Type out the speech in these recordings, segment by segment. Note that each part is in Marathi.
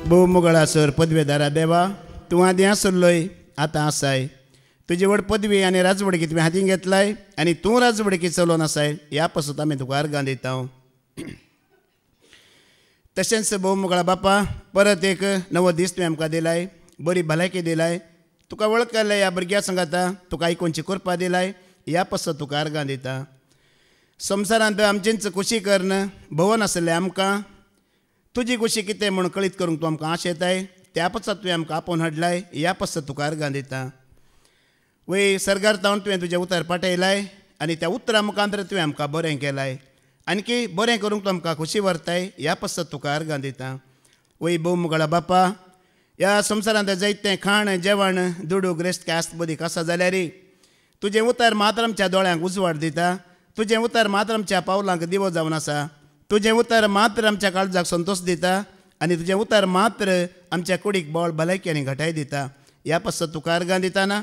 भोवमुगळासर पदवेदारा देवा तूं आदीं आसलोय आतां आसाय तुजी व्हड पदवी आनी राजवडकी तुवें हातीन घेतलाय आनी तूं राजवडकी चलोवन आसाय ह्या पासून आमी तुका आर्गां दिता तशेंच भोवमुगळा बापा परत एक नवो दीस तुवें आमकां दिलाय बरी भलायकी दिलाय तुका वळखले ह्या भुरग्यां सांगाता तुका आयकोनची कृपा दिलाय ह्या पासून तुका आर्गां दिता संवसारांत आमचीच खुशी करन भोवन आसले आमकां तुजी खुशी कितें म्हूण कळीत करूंक तूं आमकां आशेताय त्या पासून तुवें आमकां आपोवन हाडलाय ह्या पासून तुका आर्गां दिता वय सरगारतावन तुवें तुजें उतर पाठयलाय आनी त्या उतरा मुखांतर तुवें आमकां बरें केलाय आनकी बरें करूंक तूं आमकां खुशी व्हरताय ह्या पासून तुका आर्गां दिता वय भोवमुगळा बापा ह्या संवसारांत जायतें खाण जेवण दुडू ग्रेस्त कास्त बदीक आसा जाल्यार तुजें उतर मात्र आमच्या दोळ्यांक उजवाड दिता तुजें उतर मात्र आमच्या पावलांक दिवो जावन आसा तुजें उतर मात्र आमच्या काळजाक संतोश दिता आनी तुजें उतर मात्र आमच्या कुडीक बळ भलायकी आनी घटाय दिता ह्या पासून तुका आर्गां दिताना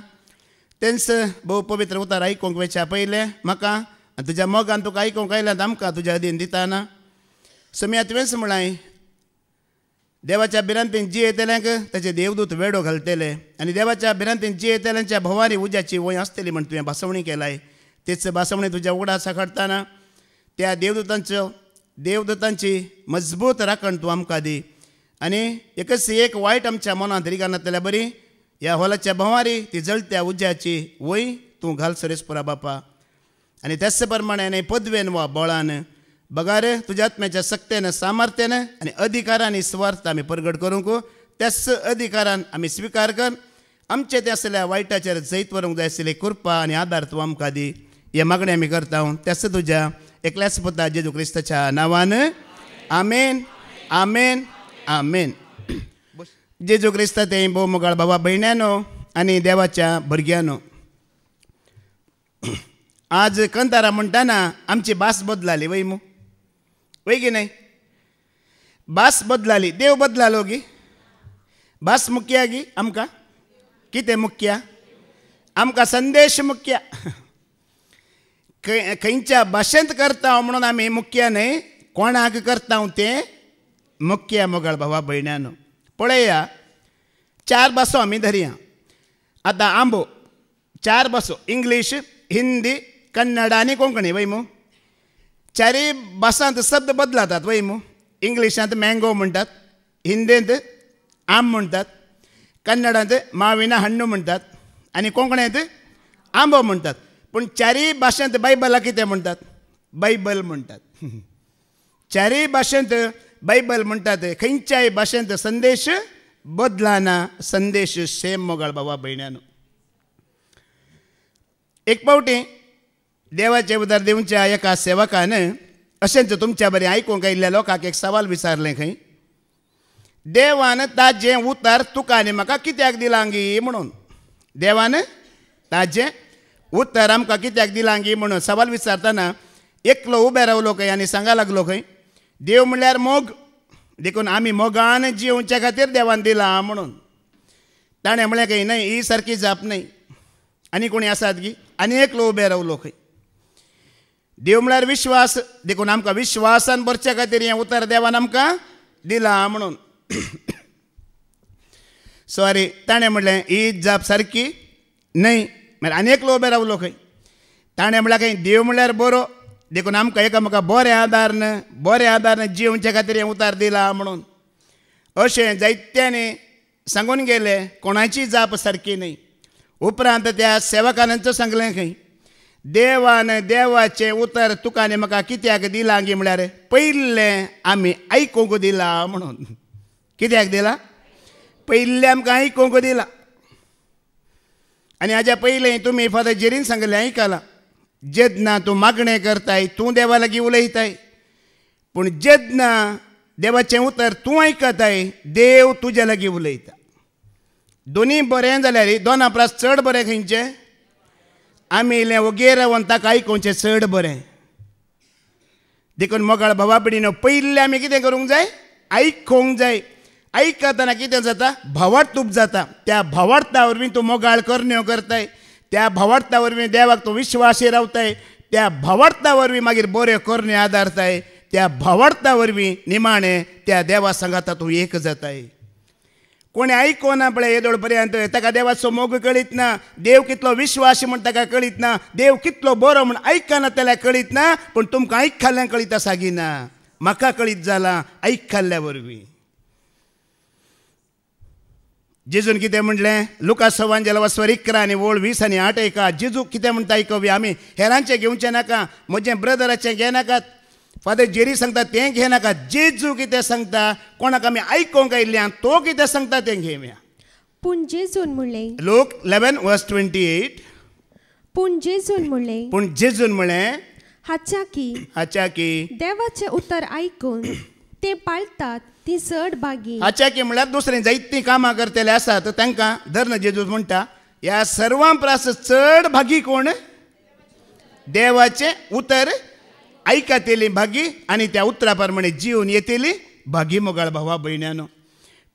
तेंच भोव पवित्र उतर आयकूंक वेच्या पयलें म्हाका तुज्या मोगान तुका आयकूंक आयल्यात आमकां तुज्या अधीन दिताना सुम्या तुवेंच म्हळाय देवाच्या भिरांतीन जी येतल्यांक ताचे देवदूत वेडो घालतले आनी देवाच्या भिरांतीन जी येतल्यांच्या भवानी उज्याची वय आसतली म्हण तुवें भासवणी केलाय तेच भासवणी तुज्या उगडा सांखडटाना त्या देवदूतांची मजबूत राखण तूं आमकां दी आनी एकच एक वायट आमच्या मनांत रिगा नासल्या बरी ह्या हॉलाच्या भवारी ती जळत्या उज्याची वय तूं घाल सरेस्पुरा बापा आनी त्याच प्रमाणे पदवेन वा बळान बगार तुज्या आत्म्याच्या सक्तेन सामर्थ्यान आनी अधिकारान स्वार्थ आमी प्रगट करूंक त्याच अधिकारान आमी स्विकार कर आमचे ते आसल्या वायटाचेर जैत व्हरूंक जाय आसली कृपा आनी आदार तूं आमकां दी हे मागणें आमी करता त्याच तुज्या एकल्याच पुता जेजू क्रिस्ताच्या नांवान आमेन आमेन आमेन जेजू क्रिस्ता ते भोवमुगाळ बाबा भयण्यानो आनी देवाच्या भुरग्यांनो आज कंतारा म्हणटाना आमची भास बदलाली वय मू वय की नाही भास बदलाली देव बदलालो गी भास मुख्या गी आमकां कितें मुख्या आमकां संदेश मुख्या खंयच्या भाशेंत करता म्हणून आमी मुख्या न्हय कोणाक करता तें मुख्या मोगाळ भावा भयण्यानो पळया 4 भासो आमी धरया आतां आंबो 4 भासो इंग्लीश हिंदी कन्नड आनी कोंकणी वय मू 4 भासांत शब्द बदलातात वय मू इंग्लिशांत मँगो म्हणटात हिंदींत आम म्हणटात कन्नडांत माविना हण्णू म्हणटात आनी कोंकणींत आंबो म्हणटात पूण 4 भाशेंत बायबलाक कितें म्हणटात बायबल म्हणटात 4 भाशेंत बायबल म्हणटात खंयच्याय भाशेंत संदेश बदलाना संदेश सेम मोगाळ बाबा भयण्यानो एक पावटी देवाचे उदार दिवच्या एका सेवकान अशेंच तुमच्या बरें आयकूंक आयिल्ल्या लोकांक एक सवाल विचारलें खंय देवान ताजें उतर तुका आनी म्हाका कित्याक दिलां गी म्हणून देवान ताजें उतर आमकां कित्याक दिलां गी म्हणून सवाल विचारतना एकलो उबे रावलो खंय आनी सांगा लागलो खंय देव म्हणल्यार मोग देखून आमी मोगान जिवच्या खातीर देवान दिलां म्हणून ताणें म्हळें खंय न्हय ही सारकी जाप न्हय आनी कोणी आसात गी आनी एकलो उबे रावलो खंय देव म्हळ्यार विश्वास देखून आमकां विश्वासान भरच्या खातीर हें उतर देवान आमकां दिलां म्हणून सॉरी ताणें म्हणलें ही जाप सारकी न्हय म्हळ्यार आनी एकलो उबे रावलो खंय ताणें म्हळ्यार खंय देव म्हळ्यार बरो देखून आमकां एकामेकाक बरें आदारन जिवच्या खातीर हें उतर दिलां म्हणून अशें जायत्यांनी सांगून गेले कोणाची जाप सारकी न्हय उपरांत त्या सेवकानच सांगलें खंय देवान देवाचें उतर तुका आनी म्हाका कित्याक दिलां गी म्हळ्यार पयलें आमी आयकूंक दिलां म्हणून कित्याक दिलां पयलें आमकां आयकूंक दिलां आनी हाज्या पयलें तुमी फादर जेरीन सांगलें आयकलां जेदना तूं मागणें करताय तूं देवा लागीं उलयताय पूण जेदना देवाचें उतर तूं आयकताय देव तुज्या लागीं उलयता दोनी बरें जाल्यार दोना परस चड बरें खंयचें आमी इल्लें ओगेर रावन ताका आयकुचें चड बरें देखून मोगाळ भावा भयणीनो पयलें आमी कितें करूंक जाय आयकूंक जाय आयकतना कितें जाता भावार्थूप जाता त्या भावार्था वरवीं तूं मोगाळ करण्यो करताय त्या भावार्था वरवीं देवाक तूं विश्वासी रावताय त्या भावार्था वरवीं मागीर बऱ्यो करण्यो आदारताय त्या भावार्था वरवीं निमाणें त्या देवा सांगाता तूं एक जाताय कोणी आयकोना पळय येदोळ पर्यंत ताका देवाचो मोग कळीत ना, देव कितलो विश्वासी म्हण ताका कळीत ना, देव कितलो बरो म्हण आयकना त्याला कळीत ना, पण तुमकां आयकल्ल्यान कळीत सागिना. म्हाका कळीत जाला आयकल्ल्या वरवीं. जेजून कितें म्हणलें लुका सवांजेला वस्वर 11 आनी वोळ 20 आनी 8 ऐका. जेजू कितें म्हणटा आयकवी आमी. हेरांचें घेवचें नाका, म्हजें ब्रदराचें घे नाकात, फादर जेरी सांगता तें घे नाका. जेजू कितें सांगता, कोणाक आमी आयकोंक आयिल्ल्या तो कितें सांगता तें घेवया. पूण जेजून म्हणलें, लूक 11:28. पूण जेजून म्हणलें हाच्या की देवाचें उतर आयकून ते पाळतात ती चड भागी. हाच्या की म्हळ्यार दुसरें जायतीं कामां करतले आसात तांकां धर्न जेजू म्हणटा ह्या सर्वां प्रास चड भागी कोण? देवाचें उतर आयकतेली भागी आनी त्या उतरा प्रमाणे जीवन येतली भागी. मोगाळ भावा भयण्यानो,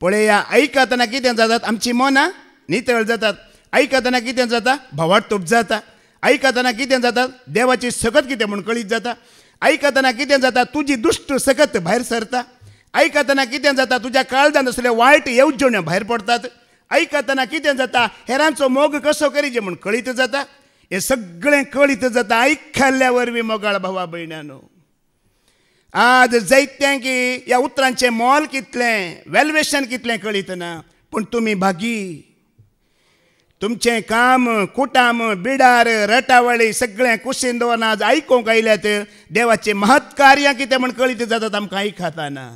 पळया आयकतना कितें जातात, आमची मनां नितळ जातात. आयकतना कितें जाता, भावार्थोप जाता. आयकतना कितें जाता, देवाची सकत कितें म्हूण कळीत जाता. आयकतना कितें जाता, तुजी दुश्ट सकत भायर सरता. आयकतना कितें जाता, तुज्या काळजांत असले वायट येवजण्यो भायर पडटात. आयकतना कितें जाता, हेरांचो मोग कसो करीचे म्हूण कळीत जाता. हे सगळें कळीत जाता आयकल्ल्या वरवीं. मोगाळ भावा भयण्यानो, आज जायत्यांक ह्या उतरांचें मोल कितलें, वॅल्युएशन कितलें कळीत ना. पूण तुमी भागी. तुमचें काम, कुटाम, बिडार, रटावळी सगळें कुशीन दवरन आज आयकोंक आयल्यात. देवाचें महत् कार्यां कितें म्हूण कळीत जातात आमकां आयकताना.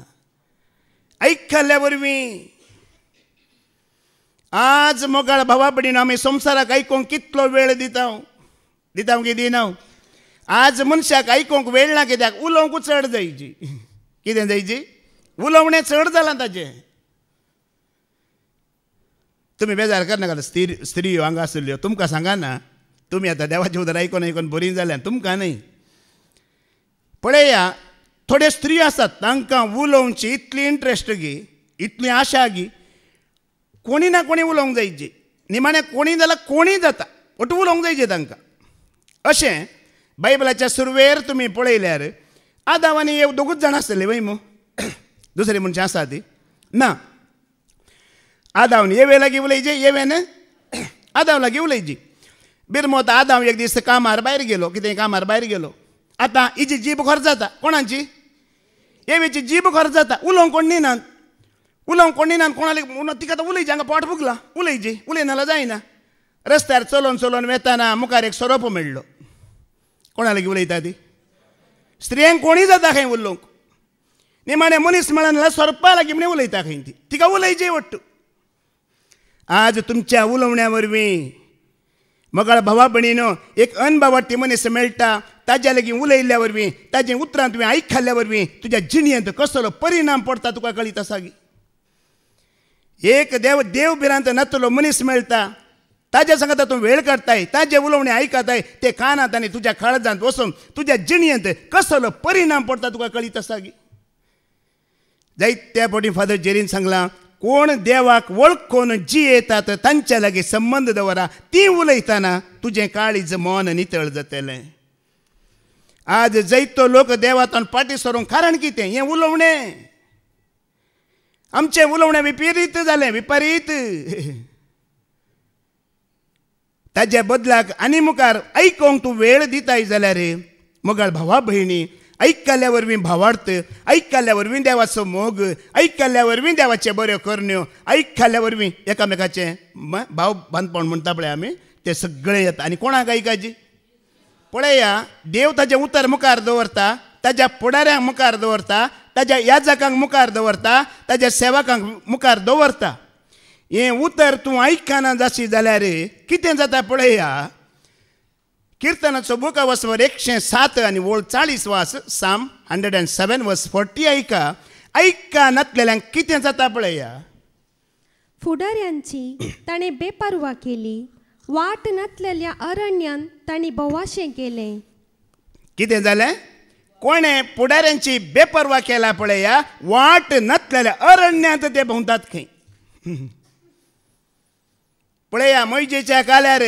आयकल्ल्या वरवीं आज मोगाळ भावा भयणीनो, आमी संवसाराक आयकोंक कितलो वेळ दिता की दिना. आज मनशाक आयकोंक वेळ ना, कित्याक उलोवंक चड जायची. कितें जायची, उलोवणें चड जालां ताजें. तुमी बेजार करनाका, स्त्री हांगा आसल्यो तुमकां सांगाना. तुमी आतां देवाचें उतर आयकोन बरीं जाल्यां, तुमकां न्हय. पळया थोड्यो स्त्री आसात तांकां उलोवची इतली इंट्रस्ट गी, इतली आशा गी, कोणी ना कोणी उलोवंक जायची. निमाणें कोणी जाल्यार कोणी जाता, बट उलोवंक जायचें तांकां. अशें बायबलाच्या सुरवेर तुमी पळयल्यार आदाम आनी येव दोगूच जाण आसतले वय मू. दुसरी मनशां आसा ती ना. आदाम येवे लागीं उलयचे, येवेन आदाम लागीं उलयची. बिरमोत आदाम एक दीस कामार भायर गेलो, कितें कामार भायर गेलो. आतां हिची जीब खर जाता. कोणाची? येवेची जीब खर जाता. उलोवंक कोण निनात, उलोवंक कोण निनात. कोणाली तिका आतां उलयची, हांगा पोट भुगला, उलयची. उलयनाल्यार जायना. रस्त्यार चलोन वेताना मुखार एक सोरोप मेळ्ळो. कोणा लागीं उलयता ती? स्त्रियांक कोणीय जाता खंय उलोवंक. निमाणें मनीस मेळना सोरपा लागीं म्हणून उलयता खंय ती. तिका उलयचें वट्ट. आज तुमच्या उलोवण्या वरवीं मोगाळ भावा भयणीनो एक अनभावार्थी मनीस मेळटा. ताज्या लागीं उलयल्ल्या वरवीं, ताजें उतरां तुवें आयकल्ल्या वरवीं तुज्या जिणेंत कसलो परिणाम पडटा तुका कळीत आसा गी. एक देव बिरांत नातलो मनीस मेळटा. ताज्या सांगता तूं वेळ काडटाय, ताजें उलोवणें आयकताय, ते कानांत आनी तुज्या काळजांत वचून तुज्या जिणेंत कसलो परिणाम पडटा तुका कळीत आसा गी. जायत्या फावटी फादर जेरीन सांगलां, कोण देवाक वळखून जी येतात तांच्या लागीं संबंद दवरा. ती उलयतना तुजें काळीज मन नितळ जातलें. आज जायतो लोक देवातून फाटीं सरूंक कारण कितें? हें उलोवणें. आमचें उलोवणें विपरीत जालें, विपरीत. ताज्या बदलाक आनी मुखार आयकोंक तूं वेळ दिताय जाल्यार मोगाळ भावा भयणी, आयकल्ल्या वरवीं भावार्थ, आयकल्ल्या वरवीं देवाचो मोग, आयकल्ल्या वरवीं देवाच्यो बऱ्यो करण्यो, आयकल्ल्या वरवीं एकामेकाचें भाव बांदपण म्हणटा पळय आमी, तें सगळें येता. आनी कोणाक आयकाची? पळया, देव ताजें उतर मुखार दवरता, ताज्या फुडाऱ्यांक मुखार दवरता, ताज्या याजकांक मुखार दवरता, ताज्या सेवकांक मुखार दवरता. हें उतर तूं आयकना जाशी जाल्यार कितें जाता पळया. किर्तनाचो बुक वचवर 107 आनी वोळ 40 वास, साम 107 वर्स 40 ऐका. ऐका नातलेल्यांक कितें जाता पळया. फुडाऱ्यांची ताणें बेपारवा केली, वाट नातलेल्या अरण्यान ताणें बोवाशें केलें. कितें जालें? कोणें फुडाऱ्यांची बेपरवा केला पळया, वाट नातलेल्या अरण्यांत ते भोंवतात खंय. पळया, मोइजेच्या काळार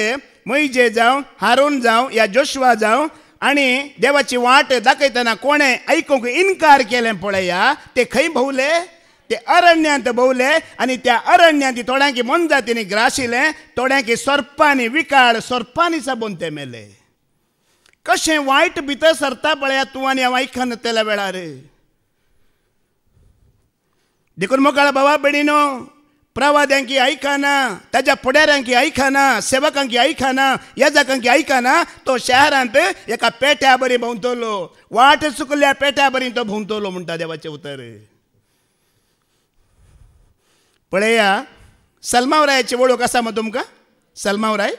मोइजे जावं, हारून जावं, या जोशुआ जावं, आनी देवाची वाट दाखयतना कोणें आयकूंक इन्कार केलें पळया, ते खंय भोवले? ते अरण्यांत भोवले आनी त्या अरण्यांत थोड्यांकी मनजातींनी ग्राशिले, थोड्यांकी सोरपांनी विकाळ सोरपांनी साबून ते मेले. कशें वायट भितर सरता पळया तूं आनी हांव आयकन तेल्या वेळार. देखून मोगाळ भावा भयणीनो, प्रवाद्यांकी आयकना, ताच्या फुडाऱ्यांकी आयकना, सेवकांकी आयकना, याजकांकी आयकना, तो शहरांत एका पेट्या बरी भोंवतलो, वाट चुकल्या पेट्या बरी तो भोंवतलो म्हणटा देवाचें उतर. पळया सलमावरायाची वळख आसा मग तुमकां? सलमावराय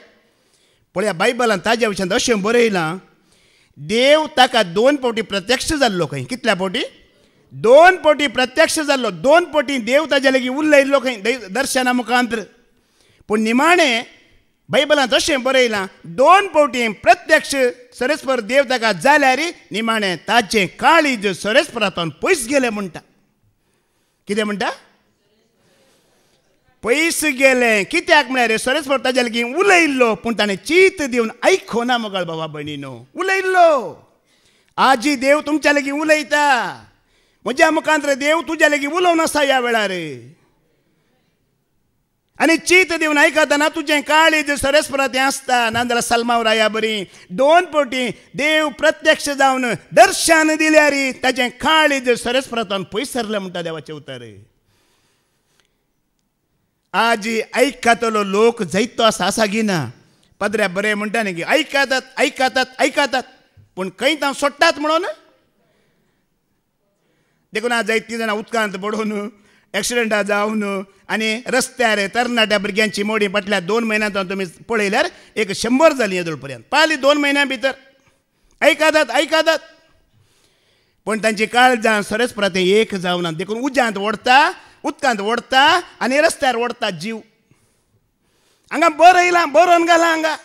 पळया बायबलांत ताज्या विशयान अशें बरयलां, देव ताका 2 फावटी प्रत्यक्ष जाल्लो खंय. कितल्या फावटी? 2 फावटी प्रत्यक्ष जाल्लो. 2 फावटी देव ताजे लागीं उलयल्लो खंय दर्शना मुखांतर. पूण निमाणें बायबलांत अशें बरयलां, 2 फावटी प्रत्यक्ष सरस्पर देव ताका जाल्यार निमाणें ताचें काळीज सरस्परांतून पयस गेलें म्हणटा. कितें म्हणटा? पयस गेलें. कित्याक म्हळ्यार सरस्पर ताजे लागीं उलयल्लो, पूण ताणें चीत दिवन आयकोना. मोगाळ भावा भयणीनो, उलयल्लो. आजी देव तुमच्या लागीं उलयता. म्हज्या मुखांतर देव तुज्या लागीं उलोवन आसा ह्या वेळार. आनी चीत दिवन आयकतना तुजें काळीज सरस्परांत आसता. नाजाल्यार सलमावराया बरी 2 फावटी देव प्रत्यक्ष जावन दर्शन दिल्यार ताचें काळीज सरस्परांतून पयस सरलें म्हणटा देवाचें उतर. आज आयकतलो लोक जायतो आसा सागिना. पदऱ्या बरें म्हणटा न्ही की आयकतात आयकतात आयकतात पूण खंय तांव सोडटात म्हणून. देखून आज जायतीं जाणां उदकांत पडून एक्सिडेंटां जावन आनी रस्त्यार तरणाट्या भुरग्यांची मोडी फाटल्या 2 म्हयन्यांत तुमी पळयल्यार 100 जालीं येदोळ पर्यंत. पावली 2 म्हयन्यां भितर. आयकतात आयकतात पूण तांची काळजां सरस्परांत एक जावना. देखून उज्यांत ओडटा, उदकांत ओडटा आनी रस्त्यार ओडटा जीव. हांगा बरयलां, बरोवन घालां हांगा.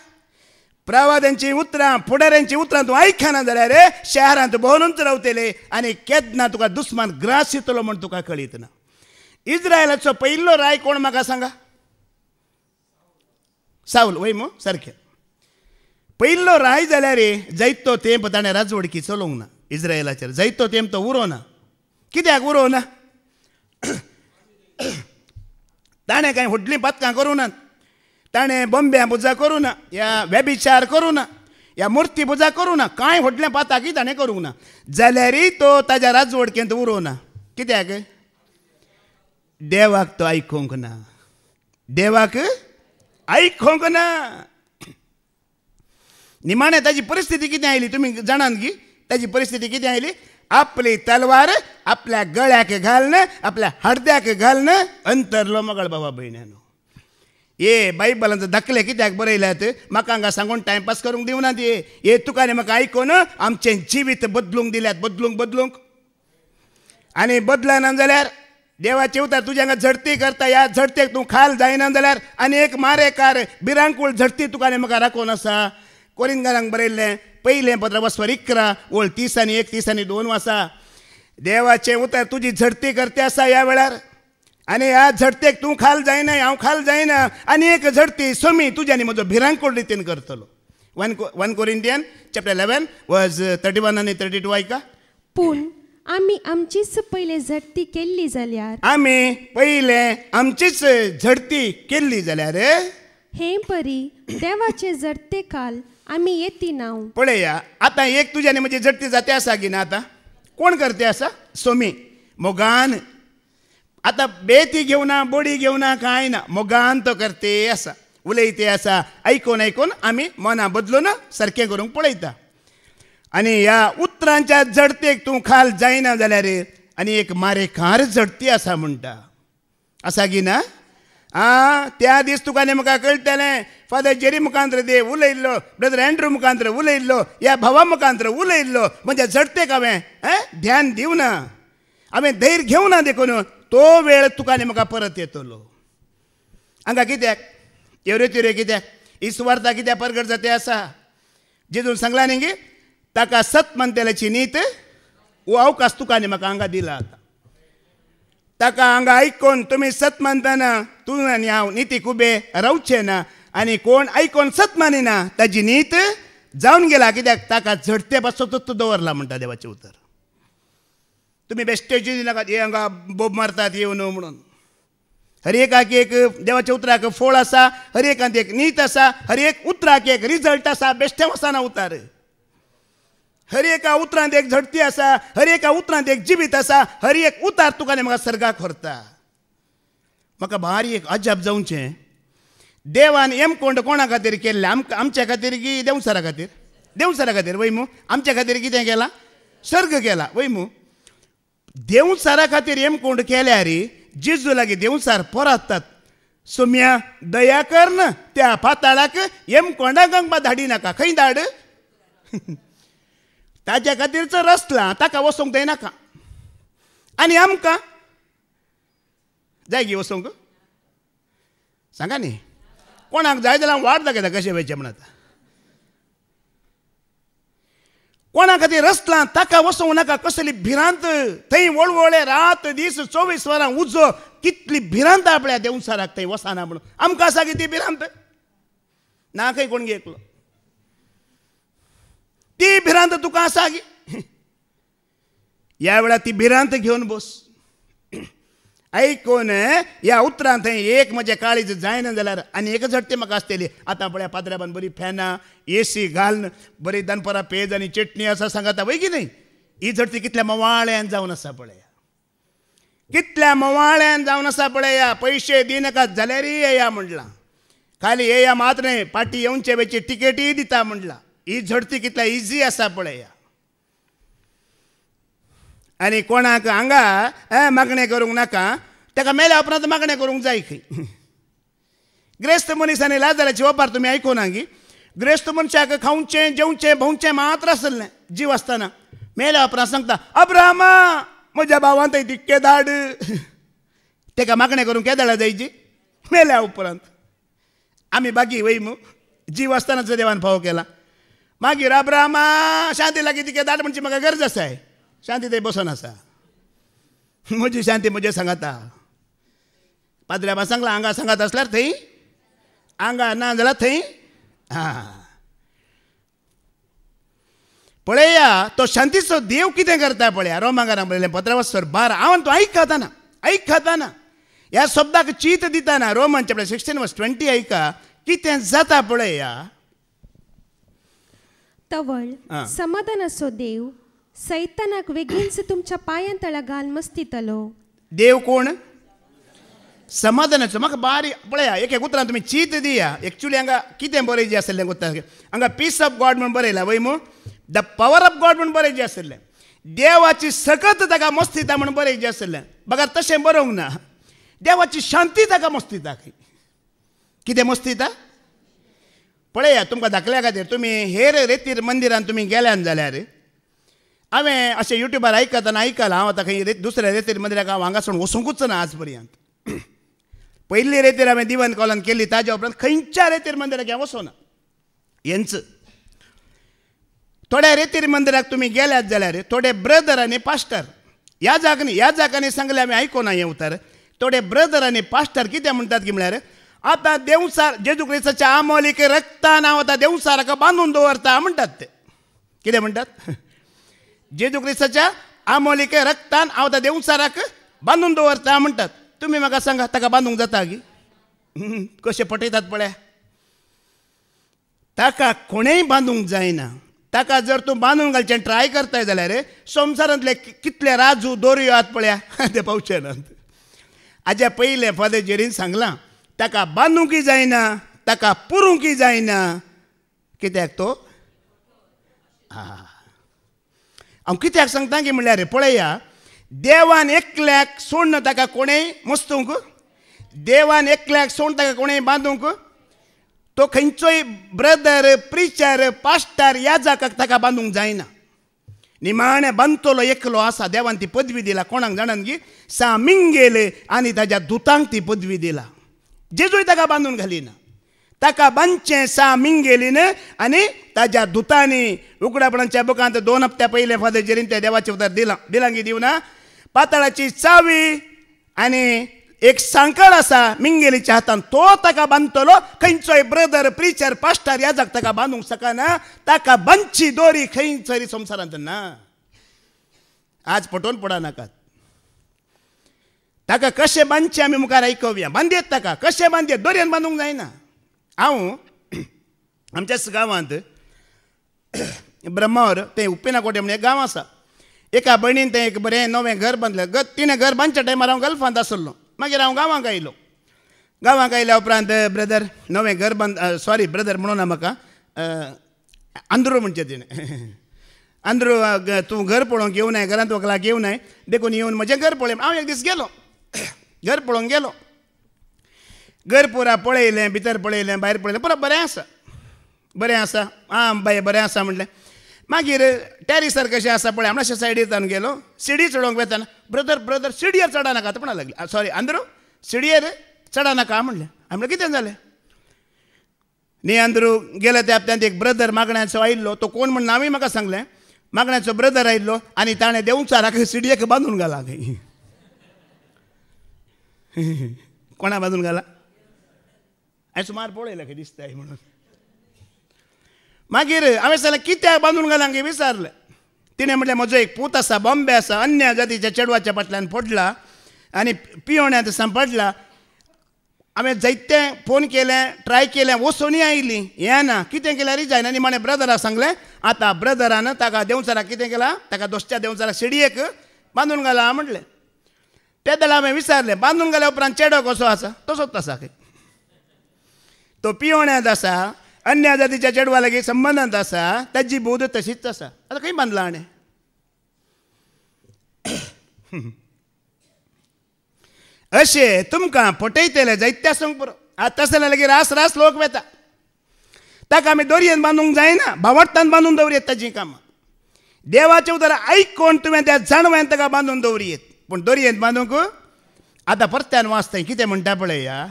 प्रवाद्यांची उतरां, फुडाऱ्यांची उतरां तूं आयकना जाल्यार शहरांत भोंवूनच रावतले आनी केन्ना तुका दुस्मान ग्रास येतलो म्हण तुका कळीत ना. इस्रायलाचो पयलो राय कोण म्हाका सांगा? साऊल वय मो सारकें. पयलो राय जाल्यार जायतो तेंप ताणें राजवडकी चलोवंक ना इस्रायलाचेर. जायतो तेंप तो उरोना. कित्याक उरोना? ताणें कांय व्हडलीं पथकां करूं नात. ताणें बंब्या पुजा करूं ना, या व्यभिचार करूं ना, या मुर्ती पुजा करूं ना, कांय व्हडलें पाताकी ताणें करूंक ना. जाल्यारय तो ताज्या राजवडकेंत उरोना. कित्याक? देवाक तो आयकूंक ना. देवाक आयकूंक ना. निमाणें ताजी परिस्थिती कितें आयली तुमी जाणात की? ताजी परिस्थिती कितें आयली? आपली तलवार आपल्या गळ्याक घालन, आपल्या हडद्याक घालन अंतरलो. मोगाळ भावा भयण्यानो, ये बायबलांत दाखले कित्याक बरयल्यात? म्हाका हांगा सांगून टायमपास करूंक दिवनात. हे तुका आनी म्हाका आयकून आमचें जिवीत बदलूंक दिल्यात. बदलूंक आनी बदलना जाल्यार देवाचे उतर तुज्या हांगा झडती करता. ह्या झडतेक तूं खाल जायना जाल्यार आनी एक मारेकार भिरांकूळ झडती तुका आनी म्हाका राखून आसा. कोरिंथांक बरयल्लें पयलें पत्र वस्वर 11 ओळ 30 आनी 31 आनी 2 वाचा. देवाचें उतर तुजी झडती करते आसा ह्या वेळार आनी ह्या झडतेक तूं खाल जायना, हांव खाल जायना. आनी एक झडती सोमी तुज्या आनी म्हजो भिरांकूळ रितीन करतलो. 1 कोरिंथियन चॅप्टर 11 वर्स 31 आनी 32 आयका. पूण आमी आमचीच पयले झडती केल्ली जाल्यार, आमी पयले आमचीच झडती केल्ली जाल्यार हे बरी देवाचे झडते काल आमी येती नाव. पळया आतां एक तुज्यानी म्हजी झडती जाते आसा की ना? आतां कोण करते आसा? सोमी मोगान. आतां बेती घेवना, बोडी घेवना, कांय ना. मोगान तो करते आसा, उलयते आसा. आयकून आमी मना बदलून सारकें करूंक पळयता. आनी ह्या उतरांच्या झडतेक तूं खाल जायना जाल्यार आनी एक मारेकार झडती आसा म्हणटा. आसा की ना? त्या दीस तुका आनी म्हाका कळटलें. फादर जेरी मुखांतर देव उलयल्लो, ब्रदर एंड्रू मुखांतर उलयल्लो, ह्या भावा मुखांतर उलयल्लो. म्हणजे झडतेक हांवें ध्यान दिवना, हांवें धैर्य घेवना. देखून तो वेळ तुका आनी म्हाका परत येतलो. हांगा कित्याक एवऱ्यो कित्याक ही सुवार्ता कित्याक परगट जाते आसा? जेजून सांगला न्ही गे, ताका सत म्हणटेल्याची नीत वो अवकाश तुका आनी म्हाका हांगा दिला. आतां ताका हांगा आयकून तुमी सत मानतना तूं आनी हांव नितीक उबे रावचे ना. आनी कोण आयकून सत मानिना ताजी नीत जावन गेला. कित्याक ताका झडते पासून तो दवरला म्हणटा देवाचें उतर. तुम्ही बेश्टेची दिनाकात हे हांगा बोब मारतात येवन म्हणून. हर एकाक एक देवाच्या उतराक फळ आसा, हर एकांत एक नीत आसा, हर एक उतराक एक रिजल्ट आसा. बेश्टे वसाना उतार. हर एका उतरांत एक झडती आसा, हर एका उतरांत एक जिवीत आसा. हर एक उतार तुका आनी म्हाका सर्गाक व्हरता. म्हाका भारी एक अजाप जावचें, देवान एमकोंड कोणा खातीर केल्लें? आमच्या खातीर की देवसारा खातीर? देवसारा खातीर वय मू. आमच्या खातीर कितें केलां? सर्ग केला वय मू. देवसारा खातीर एमकोंड केल्यार जेजू लागीं देवसार परततात. सोम्या दया कर न त्या पाताळाक एमकोंडाक धाडी नाका. खंय धाड? ताच्या खातीरचो रसला ताका वचोंक जायनाका. आनी आमकां जाय गी वचोंक? सांगा न्ही. कोणाक जाय जाल्यार वाट दाखयता कशें वयचें म्हणून. आतां कोणा खातीर रसलां ताका वचोंक नाका. कसली भिरांत थंय वळवळे रात दीस 24 वरां उजो. कितली भिरांत आपल्या देवसाराक थंय वसाना म्हणून. आमकां आसा की ती भिरांत? ना खंय कोण गे एकलो. ती भिरांत तुका आसा गी? ह्या वेळार ती भिरांत घेवन बस. ऐकून ह्या उतरांत थंय एक म्हजें काळीज जायना जाल्यार आनी एक झडटी म्हाका आसतली. आतां पळया पाद्र्याबान बरी फॅनां एसी घालन बरी दनपरां पेज आनी चटणी आसा सांगाता वय की न्ही. ही झडटी कितल्या मवाळ्यान जावन आसा पळया. कितल्या मवाळ्यान जावन आसा पळया. पयशे दिनाकात जाल्यार येया म्हणलां. खाली येया मात न्हय, पाटी येवचे वेची टिकेटी दिता म्हणलां. ही झडटी कितल्या इजी आसा पळया. आनी कोणाक हांगा मागणें करूंक नाका. ताका मेल्या उपरांत मागणें करूंक जाय खंय. ग्रेस्त मनीस आनी लाजाराची ओपार तुमी आयकुना गी. ग्रेस्त मनशाक खावचें जेवचें भोंवचें मात्र आसलें जीव आसतना. मेल्या उपरांत सांगता अब्राहमा म्हज्या भावान थंय तिक्के धाड. ताका मागणें करूंक केदाळा जायची मेल्या उपरांत. आमी बागी वय मू जीव आसतनाचो देवान फावो केला. मागीर अब्राहमा शांती लागीं तिके धाड म्हणची म्हाका गरज आसा. शांती थंय बसून आसा. म्हजी शांती म्हजें सांगाता. पाद्र्याबा सांगला हांगा सांगात आसल्यार थंय हांगा ना जाल्यार थंय. पळया तो शांतीचो देव कितें करता पळया. रोमांकारां बरयलें 15:12. हांव तूं ऐक खाताना ह्या शब्दाक चीत दिताना रोमान चॅप्टर 16:20 ऐका कितें जाता पळया. तवळ समाधानाचो देव सैतानाक वेगळीच तुमच्या पांयां तळा घाल मस्तितलो. देव कोण? समाधानाचो. म्हाका बारी पळया एक एक उतरां तुमी चीत दिया. एक्चुली हांगा कितें बरयचें आसलें कोत्ता हांगा पीस ऑफ गॉड म्हणून बरयलां वय मू. द पावर ऑफ गॉड म्हणून बरयचें आसलें. देवाची सकत ताका मस्तिता म्हणून बरयचें आसलें. बघा तशें बरोवंक ना. देवाची शांती ताका मस्तिता. कितें मस्तिता पळया. तुमकां दाखल्या खातीर तुमी हेर रेतीर मंदिरान तुमी गेल्यान जाल्यार हांवें अशें युट्यूबार आयकताना आयकलां. हांव आतां खंय दुसऱ्या रेतीर मंदिराक हांव हांगासून वचूंकूच ना आज पर्यंत. पयली रेतीर हांवें दिवन कॉलन केली ताज्या उपरांत खंयच्या रेतीर मंदिराक हांव वचोना. हेंच थोड्या रेतीर मंदिराक तुमी गेल्यात जाल्यार थोडे ब्रदर आनी पास्टर ह्या जागांनी सांगलें हांवें आयकोना हें उतर. थोडे ब्रदर आनी पास्टर कितें म्हणटात की म्हळ्यार आतां देवसार जेजू क्रिस्ताच्या आमोलीक रक्तान हांव आतां देवसाराक बांदून दवरता म्हणटात ते. कितें म्हणटात? जेजू क्रिस्ताच्या आमोलीक रक्तान हांव आतां देवसाराक बांदून दवरता म्हणटात. तुमी म्हाका सांगा ताका बांदूंक जाता गी? कशें पटयतात पळया. ताका कोणेय बांदूंक जायना. ताका जर तूं बांदून घालचें ट्राय करताय जाल्यार संवसारांतले कितले राजू दोरयो आहात पळया ते पावचे नात. हाज्या पयलें फादर जेरीन सांगलां ताका बांदूंकय जायना ताका पुरूंकय जायना. कित्याक तो हांव कित्याक सांगता की म्हळ्यार पळया देवान एकल्याक सोडून ताका कोणेय मस्तूंक. देवान एकल्याक सोडून ताका कोणेय बांदूंक. तो खंयचोय ब्रदर प्रिचर पास्टर ह्या जागाक ताका बांदूंक जायना. निमाणे बांदतलो एकलो आसा. देवान ती पदवी दिला कोणाक जाणान की सा मिंगेल आनी ताज्या दुतांक ती पदवी दिला. जेजूय ताका बांदून घालिना. ताका बांदचें सा मिंगेलीन आनी ताज्या दुतांनी. उगडापणाच्या बुकांत 2 हप्त्या पयले फादर जेरीन त्या देवाचें उतर दिलां की दिवना. पाताळाची चावी आनी एक सांकळ आसा मिंगेलीच्या हातान तो ताका बांदतलो. खंयचोय ब्रदर प्रिचर पास्टर ह्या जाग ताका बांदूंक शकना. ताका बांदची दोरी खंयचरी संवसारांत ना. आज पटोवन पडा नाकात. ताका कशें बांदचें आमी मुखार आयकवया. बांदयत ताका कशें बांदयत, दोरयेन बांदूंक जायना. हांव आमच्याच गांवांत ब्रह्मावर तें उप्पिनाकोटे म्हणून एक गांव आसा. एका भयणीन तें एक बरें नवें घर बांदलें. तिणें घर बांदच्या टायमार हांव गल्फांत आसलो. मागीर हांव गांवांक आयलो. गांवांक आयल्या उपरांत ब्रदर नवें घर सॉरी ब्रदर म्हणून म्हाका अंदरू म्हणचें तिणें. अंदरू तूं घर पळोवंक येवं नाय, घरांत वकलाक येवं नाय, देखून येवन म्हजें घर पळय. हांव एक दीस गेलो, घर पळोवंक गेलो. घर पुरा पळयलें, भितर पळयलें, भायर पळयलें, पुरा बरें आसा, बरें आसा. आं बाय बरें आसा म्हणलें. मागीर टॅरिसार कशें आसा पळय, हांव अशें सायडींतल्यान गेलो. सिडी चडोवंक वेताना ब्रदर ब्रदर सिडयेर चडा नाका म्हणूंक लागली. सॉरी अंदरू सिडयेर चडा नाका म्हणलें. हांवें म्हणलें कितें जालें न्ही. अंदरू गेले त्या हप्त्यांत एक ब्रदर मागण्याचो आयिल्लो. तो कोण म्हण नांवूय म्हाका सांगलें. मागण्याचो ब्रदर आयिल्लो आनी ताणें देंवचाराक सिडयेक बांदून घाला. कोणा बांदून घाला? हांवें सुमार पळयलें खंय दिसताय म्हणून. मागीर हांवें सांगलें कित्याक बांदून घाला विचारलें. तिणें म्हणलें म्हजो एक पूत आसा, बॉम्बे आसा, अन्य जातीच्या चेडवाच्या फाटल्यान पडला आनी पियोण्यांत सांपडला. हांवें जायते फोन केलें, ट्राय केलें, वचोनूय आयली, येना. कितें केल्यारय जायना. आनी म्हणे ब्रदराक सांगलें आतां ब्रदरान ताका देंवचाराक कितें केलां, ताका दोश्च्या देंवचाराक सिडयेक बांदून घाला म्हणलें. ते जाल्यार हांवें विचारलें बांदून घाल्या उपरांत चेडो कसो आसा? तसोच आसा खंय. तो पियोण्यांत आसा, अन्य जातीच्या चेडवा लागीं संबंदांत आसा, ताजी बोध तशीच आसा. आतां खंय बांदला हाणें? अशें तुमकां पटयतले जायत्या संग पुरो. आतां तशें जाल्यार रास रास लोक वेता. ताका आमी दोरयेन बांदूंक जायना, भावर्थान बांदून दवरयेत ताजीं कामां. देवाचें उतर आयकून तुवें त्या जाणव्यान ताका बांदून दवरयेत. पूण दोरयेन बांदूंक आतां परत्यान वाचताय कितें म्हणटा पळया.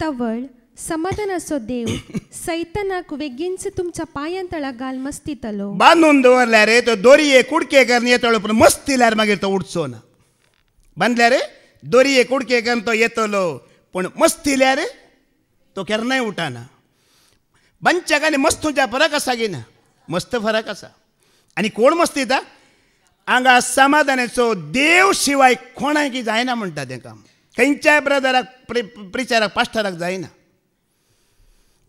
तवळ समाधानाचो देव सैतानाक वेगीनच तुमच्या पांयां तळा घाल मस्तितलो. बांदून दवरल्यार तो दोरये कुडके करून येतलो, पूण मस्तिल्यार मागीर तो उठचो ना. बांदल्यार दोरये कुडके करून तो येतलो, पूण मस्तिल्यार तो केन्नाय उठाना. बांदच्याक आनी मस्तूच्या फरक आसा की ना? मस्त फरक आसा. आनी कोण मस्तिता? हांगा समाधानाचो देव शिवाय कोणाय की जायना म्हणटा तें काम. खंयच्याय ब्रदराक प्रिचाराक पास्टराक जायना.